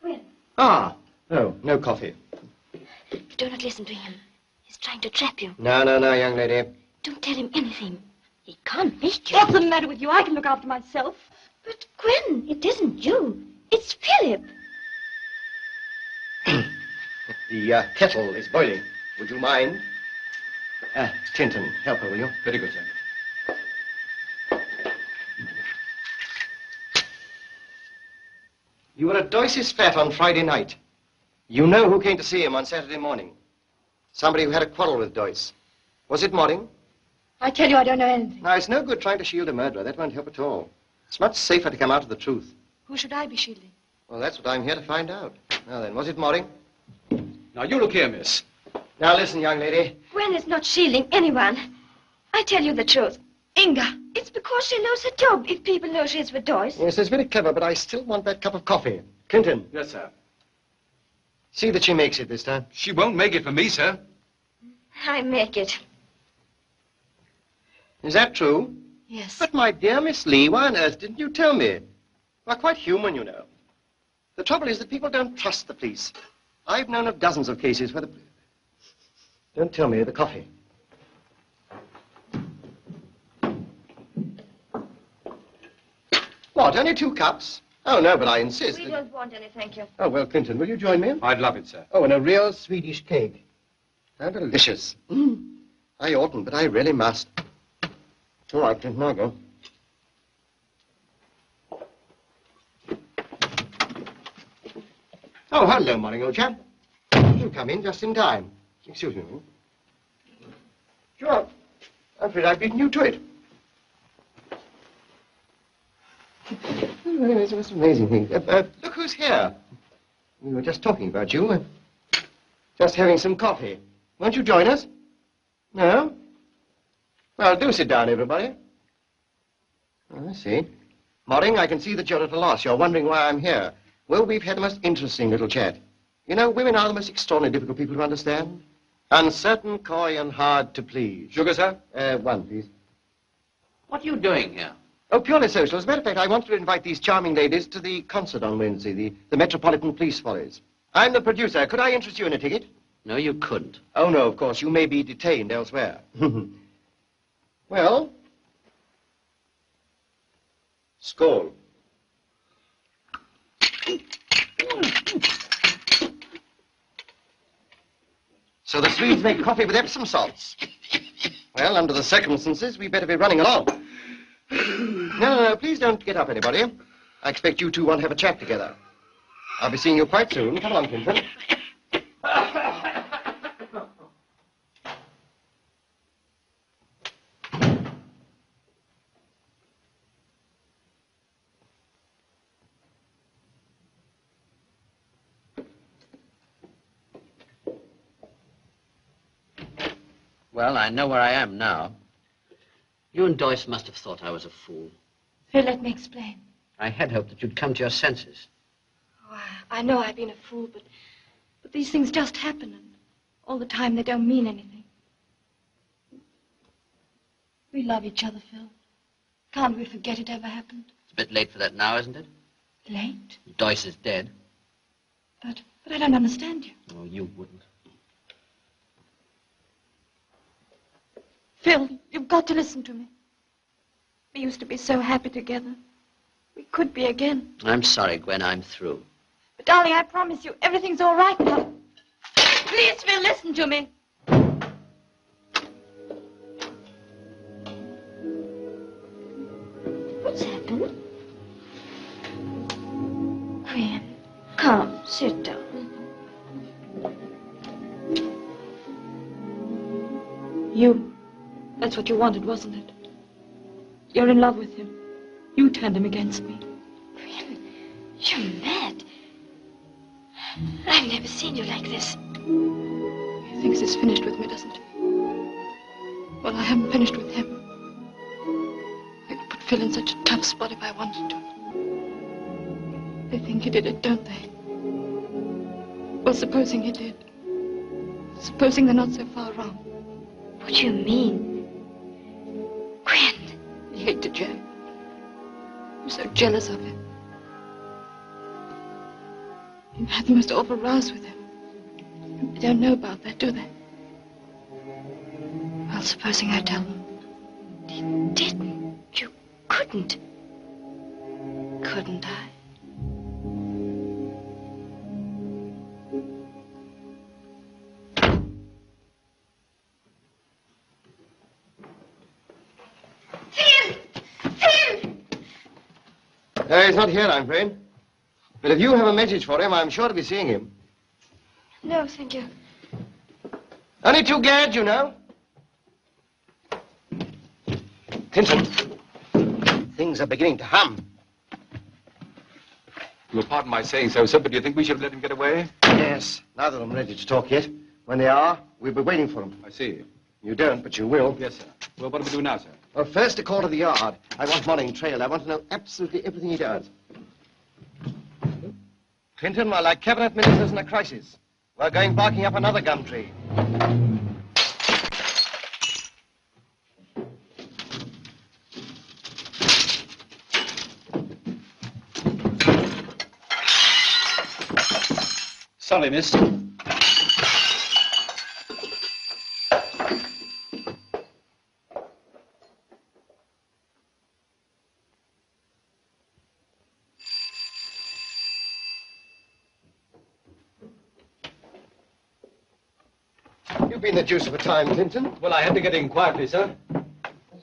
When? Ah, no coffee. Do not listen to him. He's trying to trap you. No, young lady. Don't tell him anything. He can't make you. What's the matter with you? I can look after myself. But, Gwen, it isn't you. It's Philip. The kettle is boiling. Would you mind? Clinton, help her, will you? Very good, sir. You were at Doyce's flat on Friday night. You know who came to see him on Saturday morning. Somebody who had a quarrel with Doyce. Was it Moring? I tell you, I don't know anything. Now, it's no good trying to shield a murderer. That won't help at all. It's much safer to come out with the truth. Who should I be shielding? Well, that's what I'm here to find out. Now then, was it Moring? Now, you look here, miss. Now, listen, young lady. Gwen is not shielding anyone. I tell you the truth. Inga, it's because she knows her job if people know she's with Doyce. Yes, that's very clever, but I still want that cup of coffee. Clinton. Yes, sir. See that she makes it this time. She won't make it for me, sir. I make it. Is that true? Yes. But, my dear Miss Lee, why on earth didn't you tell me? We're quite human, you know. The trouble is that people don't trust the police. I've known of dozens of cases where the... Don't tell me the coffee. What, only 2 cups? Oh, no, but I insist. We don't want any, thank you. Oh, well, Clinton, will you join me? I'd love it, sir. Oh, and a real Swedish cake. How delicious. I oughtn't, but I really must. All right, Clinton, I'll go. Oh, hello, Moring, old chap. You come in just in time. Excuse me. Sure. I'm afraid I've beaten you to it. Oh, it's an amazing thing. Look who's here. We were just talking about you. Just having some coffee. Won't you join us? No? Well, do sit down, everybody. Oh, I see. Morring, I can see that you're at a loss. You're wondering why I'm here. Well, we've had a most interesting little chat. You know, women are the most extraordinarily difficult people to understand. Uncertain, coy, and hard to please. Sugar, sir? One, please. What are you doing here? Oh, purely social. As a matter of fact, I wanted to invite these charming ladies to the concert on Wednesday, the Metropolitan Police Follies. I'm the producer. Could I interest you in a ticket? No, you couldn't. Oh, no, of course. You may be detained elsewhere. Well, Skål. So the Swedes make coffee with Epsom salts. Well, under the circumstances, we better be running along. No, please don't get up, anybody. I expect you two want to have a chat together. I'll be seeing you quite soon. Come along, Clinton. Well, I know where I am now. You and Doyce must have thought I was a fool. Phil, let me explain. I had hoped that you'd come to your senses. Oh, I know I've been a fool, but these things just happen, and all the time they don't mean anything. We love each other, Phil. Can't we forget it ever happened? It's a bit late for that now, isn't it? Late? Doyce is dead. But I don't understand you. Oh, you wouldn't. Phil, you've got to listen to me. We used to be so happy together. We could be again. I'm sorry, Gwen, I'm through. But, darling, I promise you, everything's all right now. Please, Phil, listen to me. What's happened? Gwen, come, sit down. That's what you wanted, wasn't it? You're in love with him. You turned him against me. Gwen, you're mad. I've never seen you like this. He thinks he's finished with me, doesn't he? Well, I haven't finished with him. I could put Phil in such a tough spot if I wanted to. They think he did it, don't they? Well, supposing he did. Supposing they're not so far wrong. What do you mean? Gwen. He hated Jack. I'm so jealous of him. You've had the most awful rows with him. They don't know about that, do they? Well, supposing I tell them. You didn't. You couldn't. Couldn't I? He's not here, I'm afraid. But if you have a message for him, I'm sure to be seeing him. No, thank you. Only too glad, you know. Clinton, things are beginning to hum. You'll pardon my saying so, sir, but do you think we should have let him get away? Yes, neither of them ready to talk yet. When they are, we'll be waiting for them. I see. You don't, but you will. Yes, sir. Well, what do we do now, sir? Well, first a call to the yard. I want Morning trailed. I want to know absolutely everything he does. Clinton, we're like cabinet ministers in a crisis. We're going barking up another gum tree. Sorry, miss. You've been the deuce of a time, Clinton. Well, I had to get in quietly, sir. I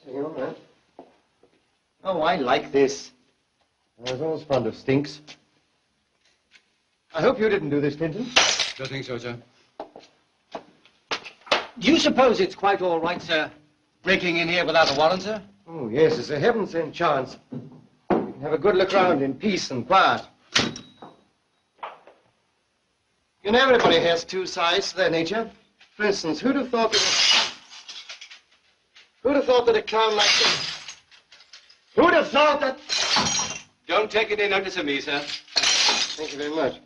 see, all right. Oh, I like this. I was always fond of stinks. I hope you didn't do this, Clinton. Don't think so, sir. Do you suppose it's quite all right, sir, breaking in here without a warrant, sir? Oh, yes, it's a heaven-sent chance. You can have a good look round in peace and quiet. You know, everybody has two sides to their nature. For instance, who'd have thought Who'd have thought that a clown like this... Who'd have thought that... Don't take any notice of me, sir. Thank you very much.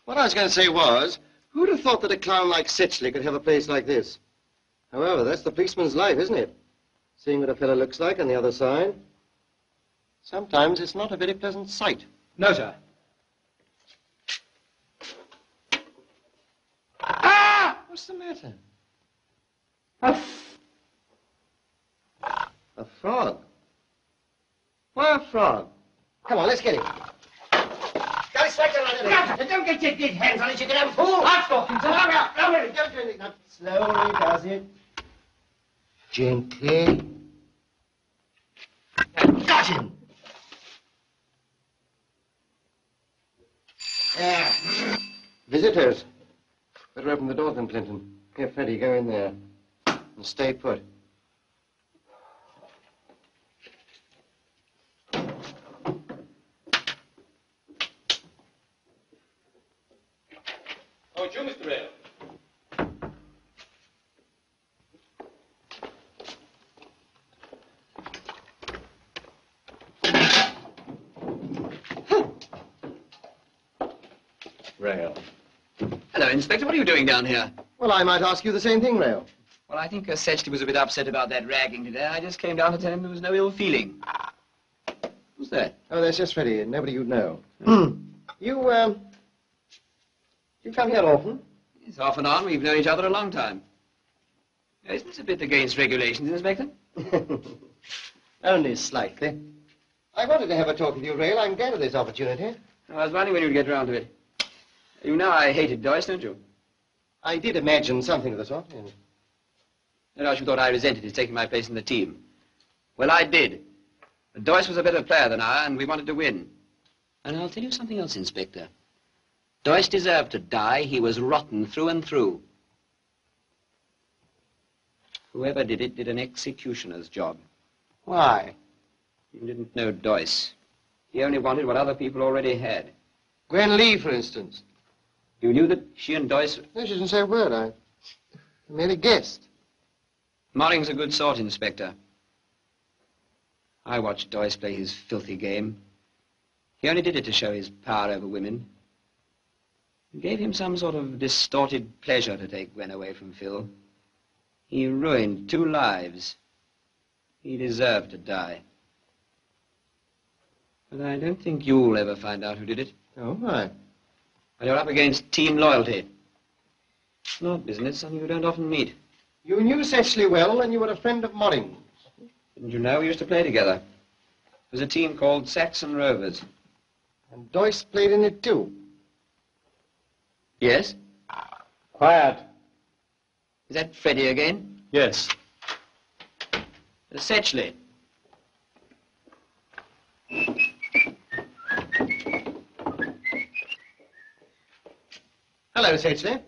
What I was going to say was, who'd have thought that a clown like Setchley could have a place like this? However, that's the policeman's life, isn't it? Seeing what a fellow looks like on the other side. Sometimes it's not a very pleasant sight. No, sir. Ah! What's the matter? A frog. Why a frog? Come on, let's get him. Got his strike around it. Don't get your big hands on it, you can have a fool. I'm talking, sir. Hurry up. Don't worry. Don't do anything. Now, slowly does it. Gently. Got him. There. Visitors. Better open the door then, Clinton. Here, Freddie, go in there. And stay put. Oh, it's you, Mr. Rail. Rail. Hello, Inspector. What are you doing down here? Well, I might ask you the same thing, Rail. Well, I think Setchley was a bit upset about that ragging today. I just came down to tell him there was no ill feeling. Who's that? Oh, that's just Freddie. Nobody you'd know. You come here often? It's off and on. We've known each other a long time. Isn't this a bit against regulations, Inspector? Only slightly. I wanted to have a talk with you, Rail. I'm glad of this opportunity. I was wondering when you'd get round to it. You know I hated Doyce, don't you? I did imagine something of the sort. Yes. No doubt you thought I resented his taking my place in the team. Well, I did. But Doyce was a better player than I, and we wanted to win. And I'll tell you something else, Inspector. Doyce deserved to die. He was rotten through and through. Whoever did it did an executioner's job. Why? You didn't know Doyce. He only wanted what other people already had. Gwen Lee, for instance. You knew that she and Doyce... No, she didn't say a word. I merely guessed. Molling's a good sort, Inspector. I watched Doyce play his filthy game. He only did it to show his power over women. It gave him some sort of distorted pleasure to take Gwen away from Phil. He ruined 2 lives. He deserved to die. But I don't think you'll ever find out who did it. Oh, why? Well, you're up against team loyalty. It's not business, something you don't often meet. You knew Setchley well, and you were a friend of Molling's. Didn't you know we used to play together? It was a team called Saxon Rovers. And Doyce played in it, too. Yes? Quiet. Is that Freddie again? Yes. Setchley. Hello, Setchley.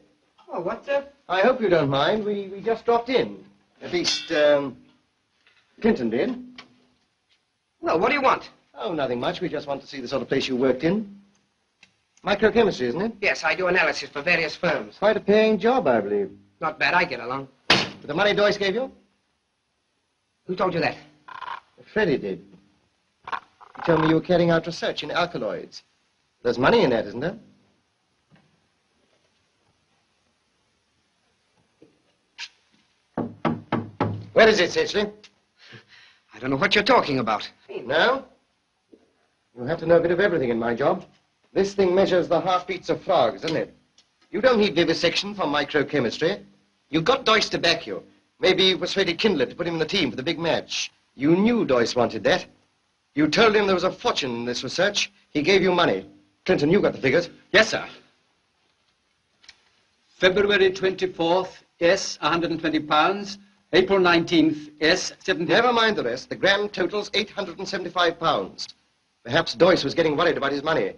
Oh, what's up? I hope you don't mind. We just dropped in. At least, Clinton did. Well, what do you want? Oh, nothing much. We just want to see the sort of place you worked in. Microchemistry, isn't it? Yes, I do analysis for various firms. Quite a paying job, I believe. Not bad, I get along. With the money Doyce gave you? Who told you that? Freddie did. He told me you were carrying out research in alkaloids. There's money in that, isn't there? Where is it, Setchley? I don't know what you're talking about. No? You have to know a bit of everything in my job. This thing measures the heartbeats of frogs, doesn't it? You don't need vivisection for microchemistry. You got Doyce to back you. Maybe you persuaded Kindler to put him in the team for the big match. You knew Doyce wanted that. You told him there was a fortune in this research. He gave you money. Clinton, you got the figures. Yes, sir. February 24th, yes, 120 pounds. April 19th, yes, 70... Never mind the rest. The grand total's £875. Perhaps Doyce was getting worried about his money,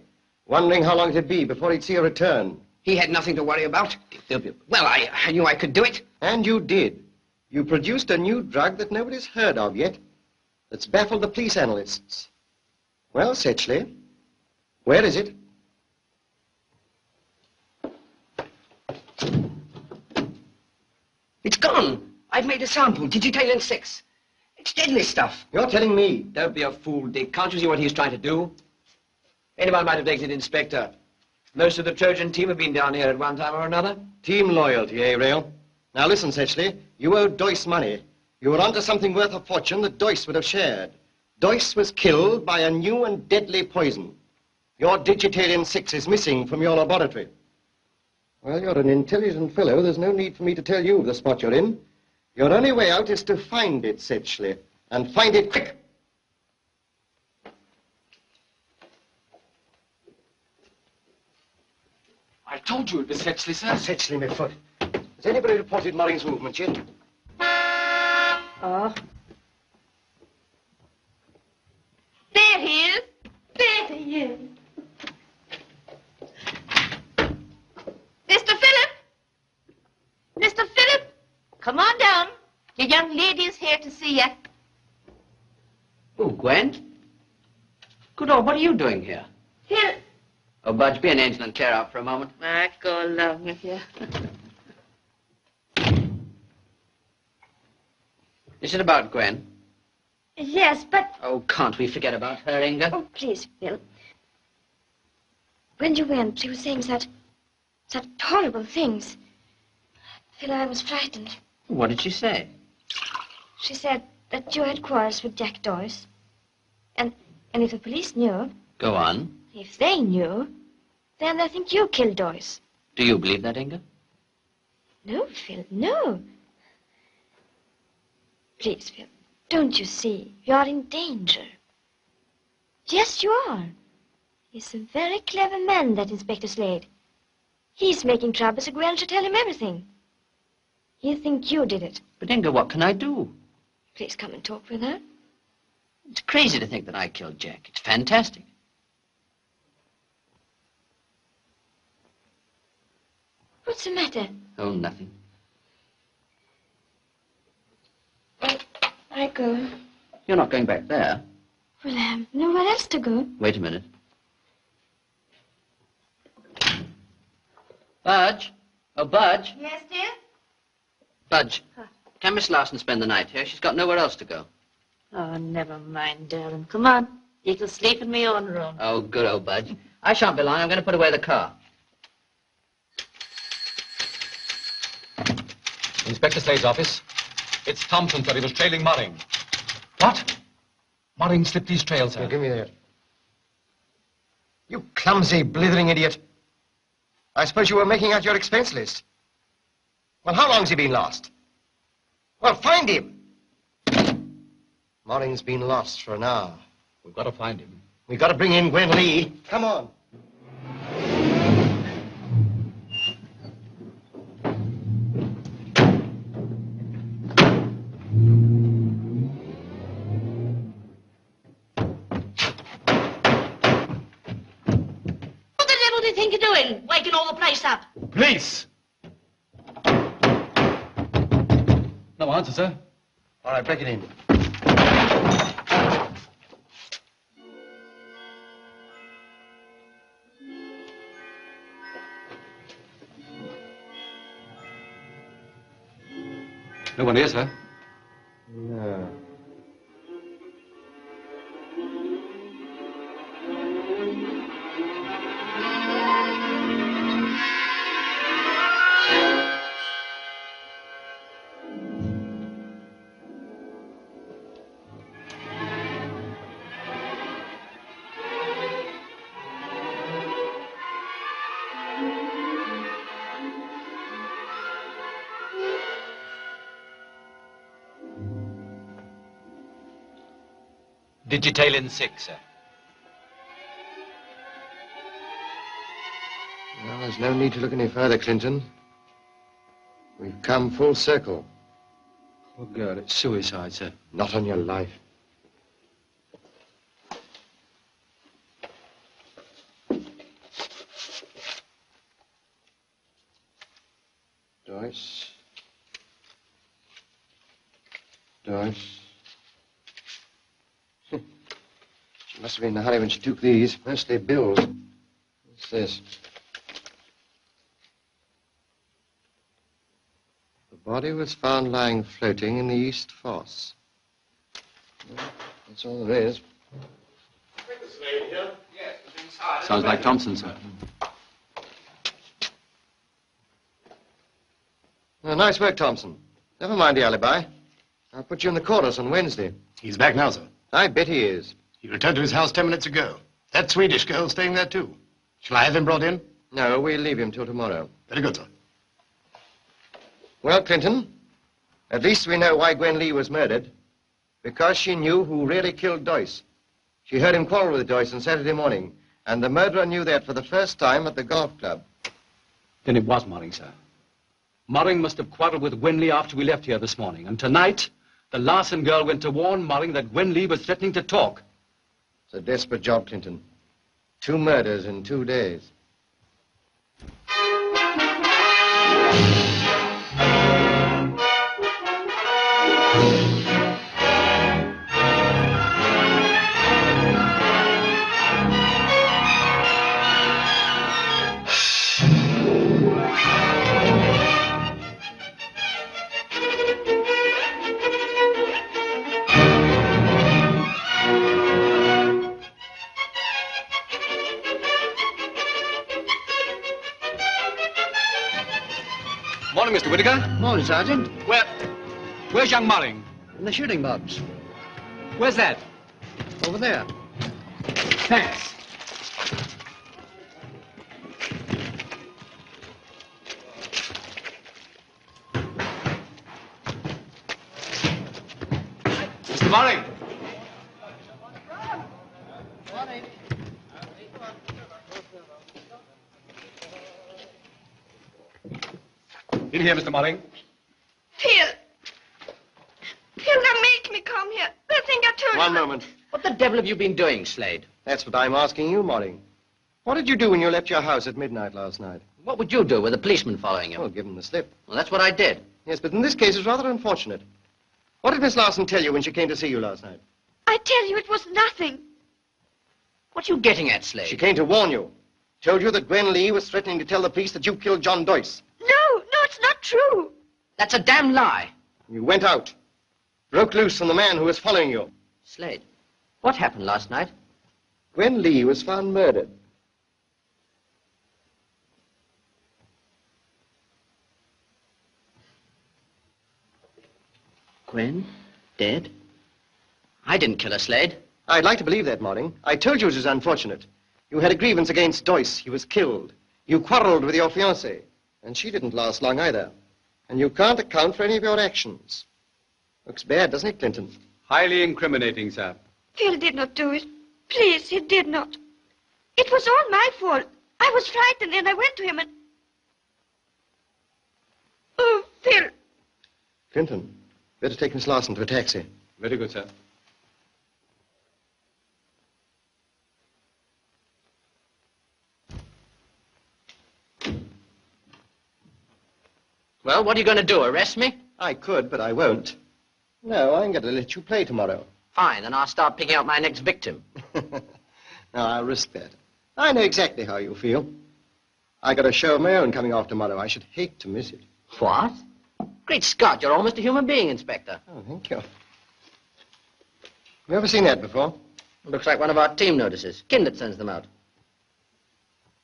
wondering how long it'd be before he'd see a return. He had nothing to worry about. Well, I knew I could do it. And you did. You produced a new drug that nobody's heard of yet, that's baffled the police analysts. Well, Setchley, where is it? It's gone. I've made a sample, digitaline 6. It's deadly stuff. You're telling me. Don't be a fool, Dick. Can't you see what he's trying to do? Anyone might have taken it, Inspector. Most of the Trojan team have been down here at one time or another. Team loyalty, eh, Rail? Now listen, Setchley. You owed Doyce money. You were onto something worth a fortune that Doyce would have shared. Doyce was killed by a new and deadly poison. Your Digitalin 6 is missing from your laboratory. Well, you're an intelligent fellow. There's no need for me to tell you the spot you're in. Your only way out is to find it, Setchley, and find it quick. I told you it was Setchley, sir. Setchley, my foot. Has anybody reported Murray's movement yet? Oh. There he is. There he is. Mr. Phillip! Mr. Phillip! Come on down. Your young lady is here to see you. Oh, Gwen? Good Lord, what are you doing here? Phil. Oh, Budge, be an angel and clear out for a moment. I go along with you. Is it about Gwen? Yes, but... Oh, can't we forget about her, Inga? Oh, please, Phil. When you went, she was saying such horrible things. Phil, I was frightened. What did she say? She said that you had quarrels with Jack Doyce. And if the police knew... Go on. If they knew, then they think you killed Doyce. Do you believe that, Inga? No, Phil, no. Please, Phil, don't you see? You're in danger. Yes, you are. He's a very clever man, that Inspector Slade. He's making trouble so Gwen should tell him everything. He'll think you did it. But, Inga, what can I do? Please come and talk with her. It's crazy to think that I killed Jack. It's fantastic. What's the matter? Oh, nothing. I go. You're not going back there. Well, I have nowhere else to go. Wait a minute. Budge? Oh, Budge? Yes, dear? Budge, can Miss Larson spend the night here? She's got nowhere else to go. Oh, never mind, darling. Come on. You can sleep in my own room. Oh, good old Budge. I shan't be long. I'm going to put away the car. Inspector Slade's office. It's Thompson, sir. He was trailing Murring. What? Murring slipped his trail, sir. Now, give me that. You clumsy, blithering idiot. I suppose you were making out your expense list. Well, how long's he been lost? Well, find him. Murring's been lost for an hour. We've got to find him. We've got to bring in Gwen Lee. Come on. What the devil do you think you're doing? Waking all the place up. Police! No answer, sir. All right, break it in. No one here, sir. No. Digitalin 6, sir. Well, there's no need to look any further, Clinton. We've come full circle. Oh, God, it's suicide, sir. Not on your life. Doyce. Doyce. She must have been in a hurry when she took these. Mostly bills. What's this? The body was found lying floating in the East Fosse. That's all there is. Sounds like Thompson, sir. Nice work, Thompson. Never mind the alibi. I'll put you in the chorus on Wednesday. He's back now, sir. I bet he is. He returned to his house 10 minutes ago. That Swedish girl's staying there, too. Shall I have him brought in? No, we'll leave him till tomorrow. Very good, sir. Well, Clinton, at least we know why Gwen Lee was murdered. Because she knew who really killed Doyce. She heard him quarrel with Doyce on Saturday morning, and the murderer knew that for the first time at the golf club. Then it was Moring, sir. Moring must have quarreled with Gwen Lee after we left here this morning. And tonight, the Larson girl went to warn Moring that Gwen Lee was threatening to talk. It's a desperate job, Clinton. 2 murders in 2 days. Morning, Mr. Whittaker. Morning, Sergeant. Where's young Moring? In the shooting box. Where's that? Over there. Thanks. Mr. Moring. In here, Mr. Moring. Phil, now make me come here. They think I told you. One moment. What the devil have you been doing, Slade? That's what I'm asking you, Moring. What did you do when you left your house at midnight last night? What would you do with a policeman following you? Well, give him the slip. Well, that's what I did. Yes, but in this case, it's rather unfortunate. What did Miss Larson tell you when she came to see you last night? I tell you, it was nothing. What are you getting at, Slade? She came to warn you. Told you that Gwen Lee was threatening to tell the police that you killed John Doyce. No, it's not true. That's a damn lie. You went out. Broke loose from the man who was following you. Slade, what happened last night? Gwen Lee was found murdered. Gwen? Dead? I didn't kill her, Slade. I'd like to believe that, Moring. I told you it was unfortunate. You had a grievance against Doyce. He was killed. You quarreled with your fiancée. And she didn't last long either. And you can't account for any of your actions. Looks bad, doesn't it, Clinton? Highly incriminating, sir. Phil did not do it. Please, he did not. It was all my fault. I was frightened and I went to him and... Oh, Phil. Clinton, better take Miss Larson to a taxi. Very good, sir. Well, what are you going to do, arrest me? I could, but I won't. No, I'm going to let you play tomorrow. Fine, then I'll start picking out my next victim. No, I'll risk that. I know exactly how you feel. I got a show of my own coming off tomorrow. I should hate to miss it. What? Great Scott, you're almost a human being, Inspector. Oh, thank you. You ever seen that before? Looks like one of our team notices. Kindlet sends them out.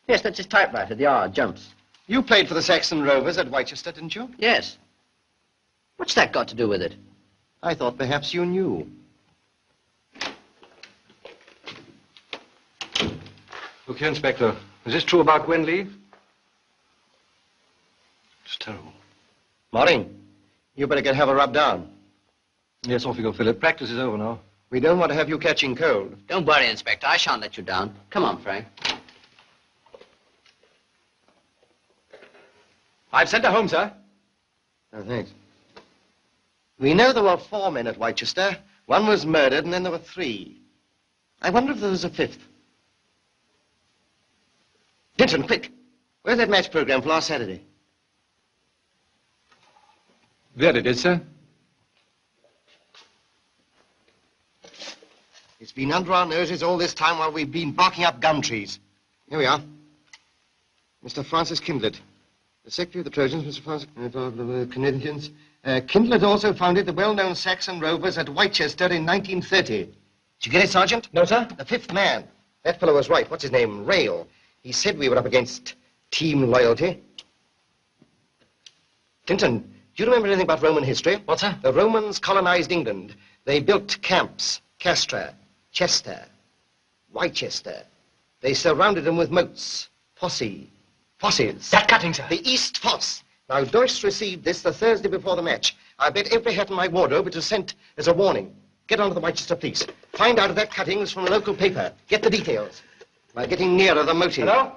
Yes, that's his typewriter, the R, jumps. You played for the Saxon Rovers at Whitechester, didn't you? Yes. What's that got to do with it? I thought perhaps you knew. Look here, Inspector. Is this true about Gwen Lee? It's terrible. Moring, you better get have a rub down. Yes, off you go, Philip. Practice is over now. We don't want to have you catching cold. Don't worry, Inspector. I shan't let you down. Come on, Frank. I've sent her home, sir. Oh, thanks. We know there were 4 men at Whitechester. 1 was murdered, and then there were 3. I wonder if there was a 5th. Denton, quick. Where's that match program for last Saturday? There it is, sir. It's been under our noses all this time while we've been barking up gum trees. Here we are. Mr. Francis Kindlet, the secretary of the Trojans, Mr. Francis, Canadians, Kindlet also founded the well-known Saxon Rovers at Whitechester in 1930. Did you get it, Sergeant? No, sir. The fifth man. That fellow was right. What's his name? Rail. He said we were up against team loyalty. Clinton, do you remember anything about Roman history? What, sir? The Romans colonized England. They built camps. Castra, Chester, Whitechester. They surrounded them with moats. Fosses. That cutting, sir. The East Fosse. Now, Deutsch received this the Thursday before the match. I bet every hat in my wardrobe it was sent as a warning. Get on to the Whitechester police. Find out if that cutting is from a local paper. Get the details. We're getting nearer the motive. Hello?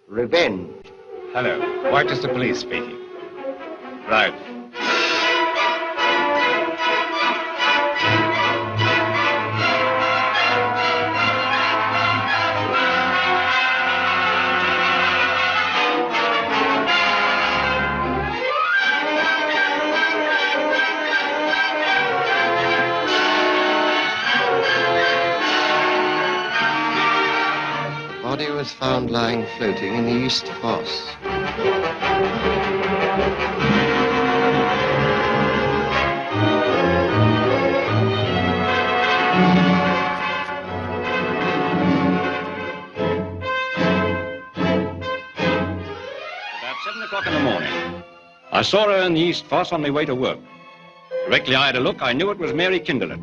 Revenge. Hello. Whitechester Police speaking. Right. The body was found lying floating in the East Fosse. About 7 o'clock in the morning. I saw her in the East Fosse on my way to work. Directly I had a look, I knew it was Mary Kindlet.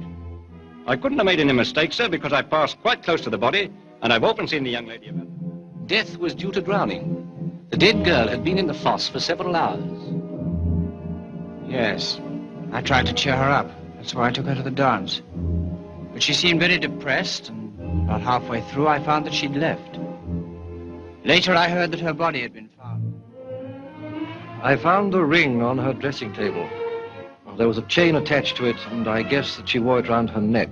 I couldn't have made any mistake, sir, because I passed quite close to the body, and I've often seen the young lady about. Death was due to drowning. The dead girl had been in the fosse for several hours. Yes. I tried to cheer her up. That's why I took her to the dance. But she seemed very depressed, and about halfway through I found that she'd left. Later I heard that her body had been found. I found the ring on her dressing table. There was a chain attached to it, and I guess that she wore it round her neck.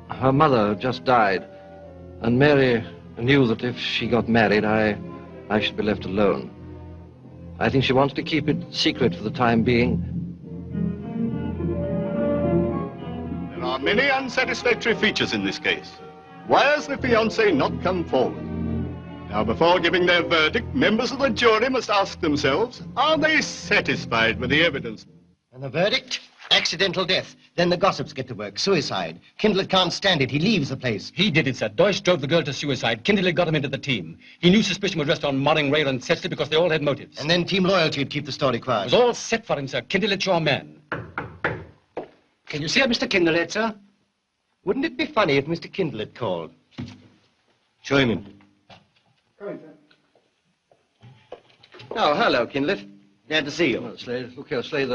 Her mother had just died, and Mary knew that if she got married, I should be left alone. I think she wanted to keep it secret for the time being. There are many unsatisfactory features in this case. Why has the fiancé not come forward? Now, before giving their verdict, members of the jury must ask themselves, are they satisfied with the evidence? And the verdict? Accidental death. Then the gossips get to work. Suicide. Kindlet can't stand it. He leaves the place. He did it, sir. Deutsch drove the girl to suicide. Kindlet got him into the team. He knew suspicion would rest on Moring, Rail, and Setsley because they all had motives. And then team loyalty would keep the story It quiet. was all set for him, sir. Kindlet's your man. Can you see Mr. Kindlet, sir? Wouldn't it be funny if Mr. Kindlet called? Show him in. Oh, hello, Kindlet. Glad to see you. Well, Slade, look here, Slade,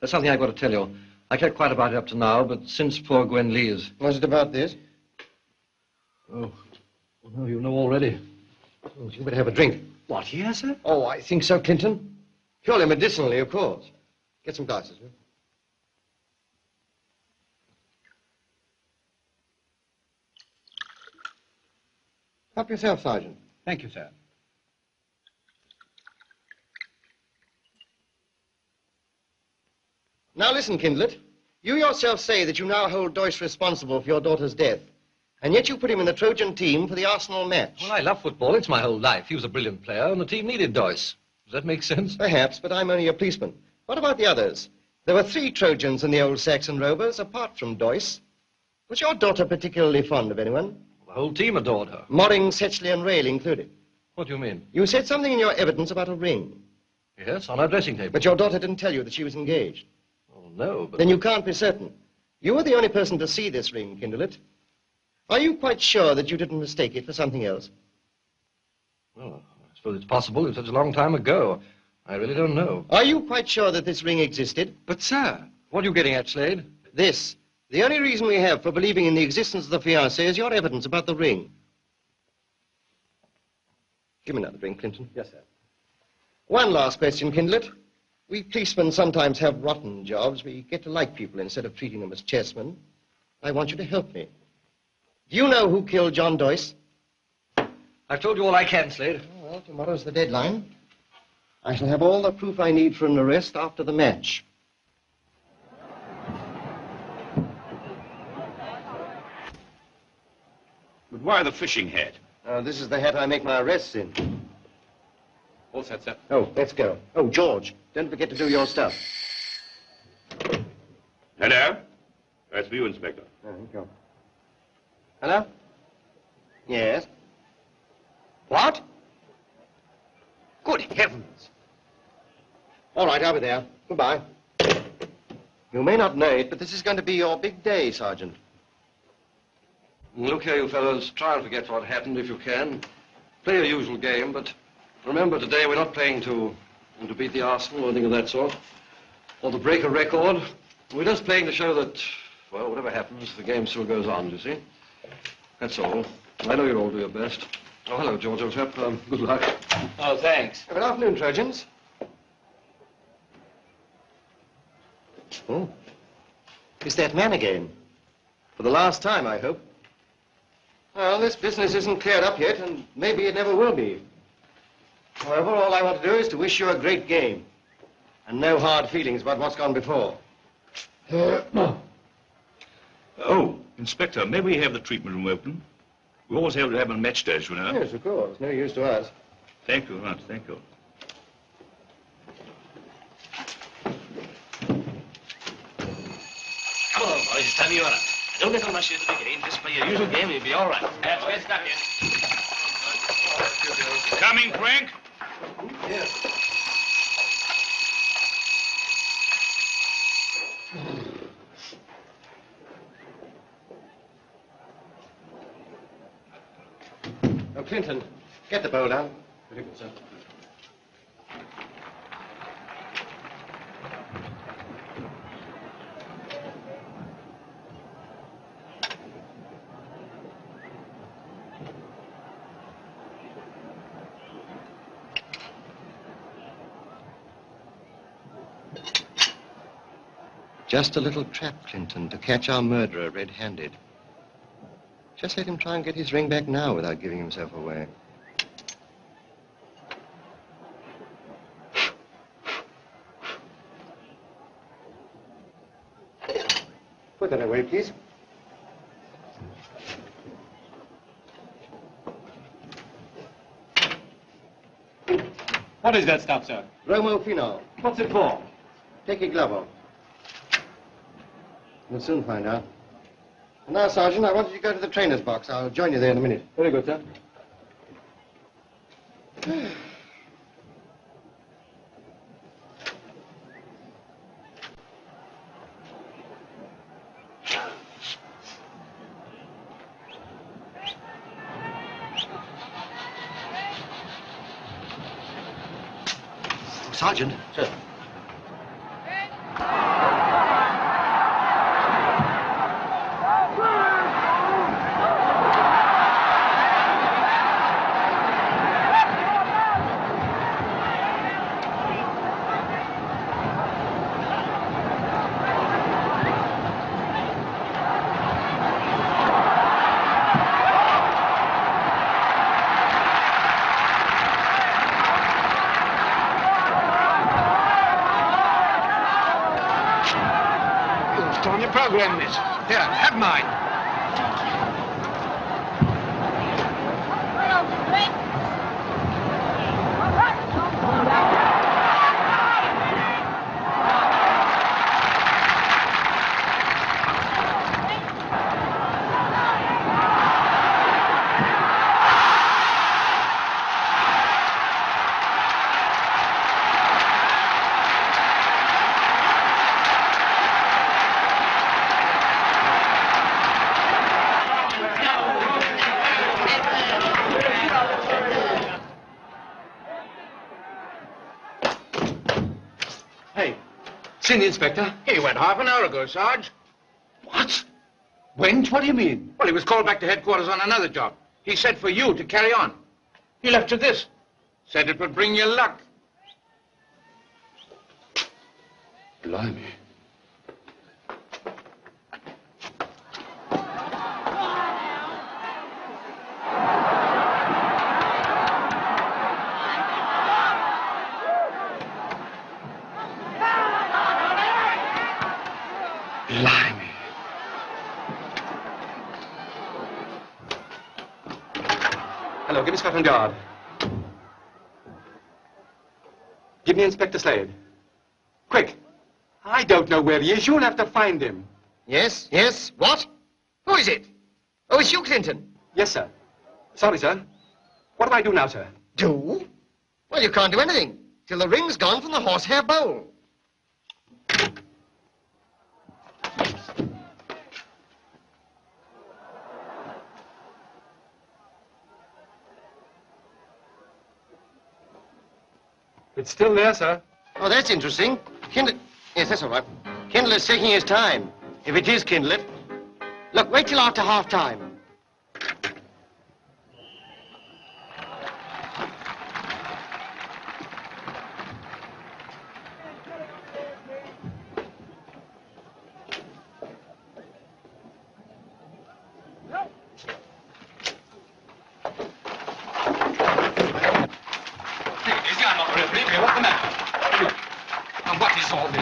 there's something I've got to tell you. I kept quiet about it up to now, but since poor Gwen Lee's... Was it about this? Oh, no, you know already. Oh, you better have a drink. What, here, sir? Oh, I think so, Clinton. Purely medicinally, of course. Get some glasses, will you? Help yourself, Sergeant. Thank you, sir. Now listen, Kindlet. You yourself say that you now hold Deutsch responsible for your daughter's death. And yet you put him in the Trojan team for the Arsenal match. Well, I love football. It's my whole life. He was a brilliant player, and the team needed Deutsch. Does that make sense? Perhaps, but I'm only a policeman. What about the others? There were 3 Trojans in the old Saxon Rovers, apart from Deutsch. Was your daughter particularly fond of anyone? The whole team adored her. Moring, Setsley, and Rail included. What do you mean? You said something in your evidence about a ring. Yes, on her dressing table. But your daughter didn't tell you that she was engaged. Oh, no, but... Then you can't be certain. You were the only person to see this ring, Kindlet. Are you quite sure that you didn't mistake it for something else? Well, I suppose it's possible. It was such a long time ago. I really don't know. Are you quite sure that this ring existed? But, sir, what are you getting at, Slade? This. The only reason we have for believing in the existence of the fiancé is your evidence about the ring. Give me another drink, Clinton. Yes, sir. One last question, Kindlet. We policemen sometimes have rotten jobs. We get to like people instead of treating them as chessmen. I want you to help me. Do you know who killed John Deutsch? I've told you all I can, Slade. Well, tomorrow's the deadline. I shall have all the proof I need for an arrest after the match. But why the fishing hat? This is the hat I make my arrests in. All set, sir. Oh, let's go. Oh, George, Don't forget to do your stuff. Hello? That's for you, Inspector. Oh, thank you. Hello? Yes? What? Good heavens! All right, I'll be there. Goodbye. You may not know it, but this is going to be your big day, Sergeant. Look here, you fellows. Try and forget what happened if you can. Play your usual game, but remember today we're not playing to beat the Arsenal or anything of that sort, or to break a record. We're just playing to show that, well, whatever happens, the game still goes on, you see? That's all. I know you'll all do your best. Oh, hello, George, old chap. Good luck. Oh, thanks. Good afternoon, Trojans. Oh, it's that man again. For the last time, I hope. Well, this business isn't cleared up yet, and maybe it never will be. However, all I want to do is to wish you a great game. And no hard feelings about what's gone before. Oh, Inspector, may we have the treatment room open? We always have to have on match days, you know. Yes, of course. No use to us. Thank you very much, thank you. Come on, boys, it's time you are up. Don't get on my shit at the game. Just play your usual game and you'll be all right. That's where it's stuck in. Coming, Frank? Yes. Oh, Clinton, get the bowl down. Very good, sir. Just a little trap, Clinton, to catch our murderer red-handed. Just let him try and get his ring back now without giving himself away. Put that away, please. What is that stuff, sir? Bromophenol. What's it for? Take your glove off. We'll soon find out. And now, Sergeant, I want you to go to the trainer's box. I'll join you there in a minute. Very good, sir. Sergeant? Sir. On your program, miss. Here, have mine. Seen the inspector? He went half an hour ago, Sarge. What? Went? What do you mean? Well, he was called back to headquarters on another job. He said for you to carry on. He left you this. Said it would bring you luck. Blimey. Blimey. Hello, give me Scotland Yard. Give me Inspector Slade. I don't know where he is. You'll have to find him. Yes, yes. What? Who is it? Oh, it's you, Clinton. Yes, sir. Sorry, sir. What do I do now, sir? Do? Well, you can't do anything till the ring's gone from the horsehair bowl. It's still there, sir. Oh, that's interesting. Kindlet. Yes, that's all right. Kindlet's taking his time. If it is Kindlet. Look, wait till after half-time.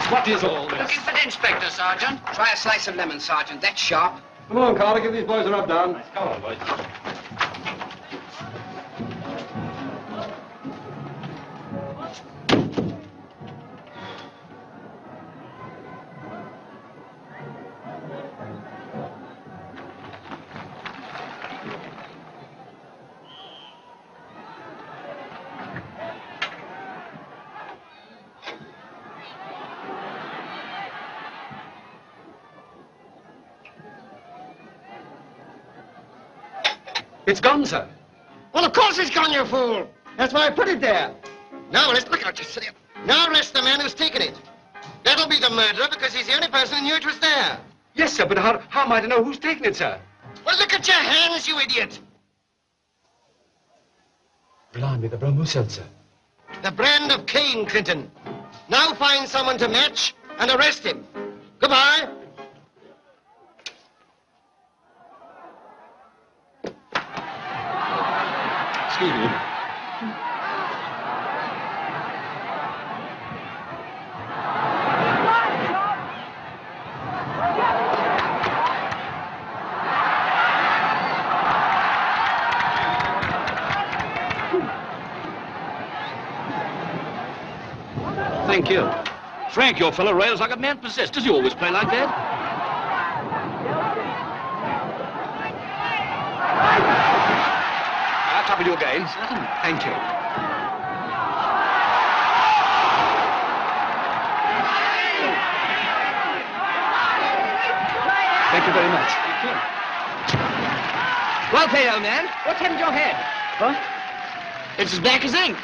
What is all this? Looking for the inspector, Sergeant. Try a slice of lemon, Sergeant. That's sharp. Come on, Carter, give these boys a rub down. Come on, boys. It's gone, sir. Well, of course it's gone, you fool. That's why I put it there. Now, let's look at it. Now arrest the man who's taken it. That'll be the murderer because he's the only person who knew it was there. Yes, sir, but how am I to know who's taken it, sir? Well, look at your hands, you idiot. Blimey, the bromo seltzer. The brand of Cain, Clinton. Now find someone to match and arrest him. Goodbye. Excuse me. Thank you. Frank, your fellow rails like a man possessed. Does he always play like that? I'll trouble you again. Thank you. Thank you very much. Thank you. Well played, old man. What's happened to your head? What? It's as black as ink.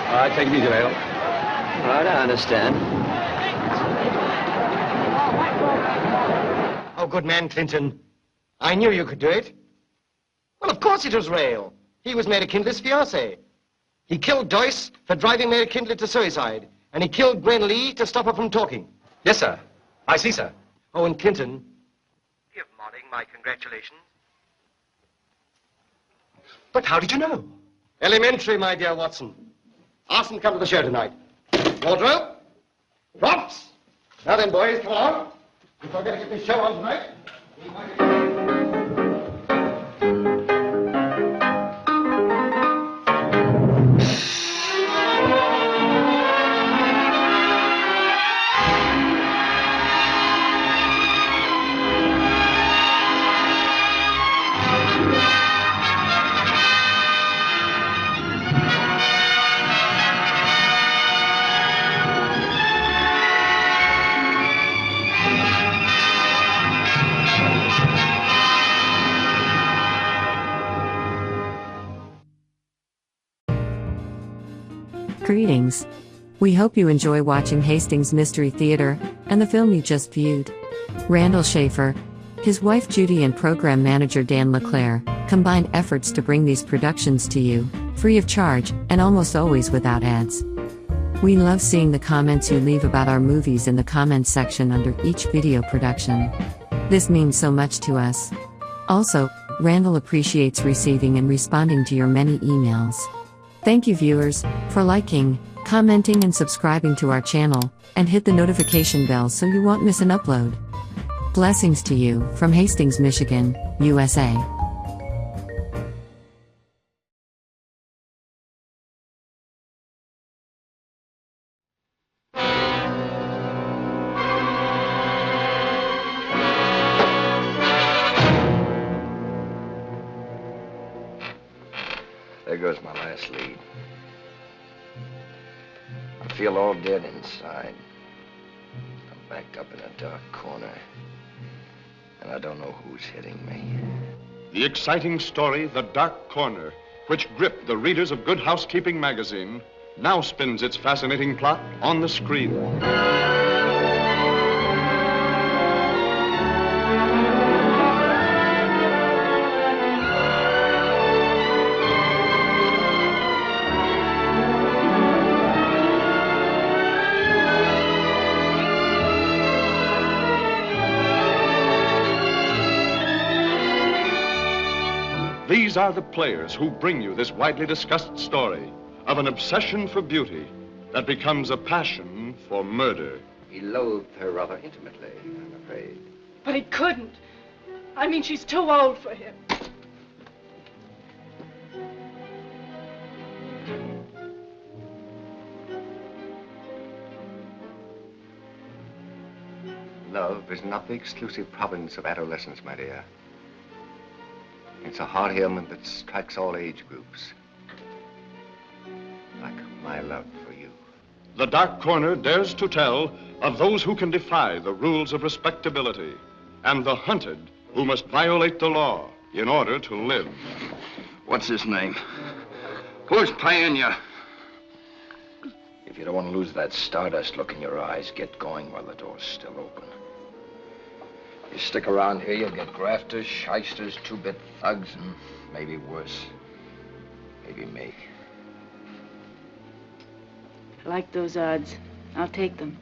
All right, take it easy, Rail. All right, I understand. Oh, good man, Clinton. I knew you could do it. Well, of course it was Rail. He was Mary Kindler's fiancé. He killed Joyce for driving Mary Kindler to suicide, and he killed Gwen Lee to stop her from talking. Yes, sir. I see, sir. Oh, and Clinton. Give Modding my congratulations. But how did you know? Elementary, my dear Watson. Ask them to come to the show tonight. Wardrobe. Props. Now then, boys, come along. If I'm going to get this show on tonight. Greetings. We hope you enjoy watching Hastings Mystery Theater and the film you just viewed. Randall Schaefer, his wife Judy and program manager Dan LeClaire combined efforts to bring these productions to you, free of charge and almost always without ads. We love seeing the comments you leave about our movies in the comments section under each video production. This means so much to us. Also, Randall appreciates receiving and responding to your many emails. Thank you viewers, for liking, commenting and subscribing to our channel, and hit the notification bell so you won't miss an upload. Blessings to you, from Hastings, Michigan, USA. There goes my last lead. I feel all dead inside. I'm backed up in a dark corner. And I don't know who's hitting me. The exciting story, The Dark Corner, which gripped the readers of Good Housekeeping magazine, now spins its fascinating plot on the screen. These are the players who bring you this widely discussed story of an obsession for beauty that becomes a passion for murder. He loathed her rather intimately, I'm afraid. But he couldn't. I mean, she's too old for him. Love is not the exclusive province of adolescence, my dear. It's a heart ailment that strikes all age groups. Like my love for you. The Dark Corner dares to tell of those who can defy the rules of respectability and the hunted who must violate the law in order to live. What's his name? Who's paying you? If you don't want to lose that stardust look in your eyes, get going while the door's still open. You stick around here, you'll get grafters, shysters, two-bit thugs, and maybe worse. Maybe me. I like those odds. I'll take them.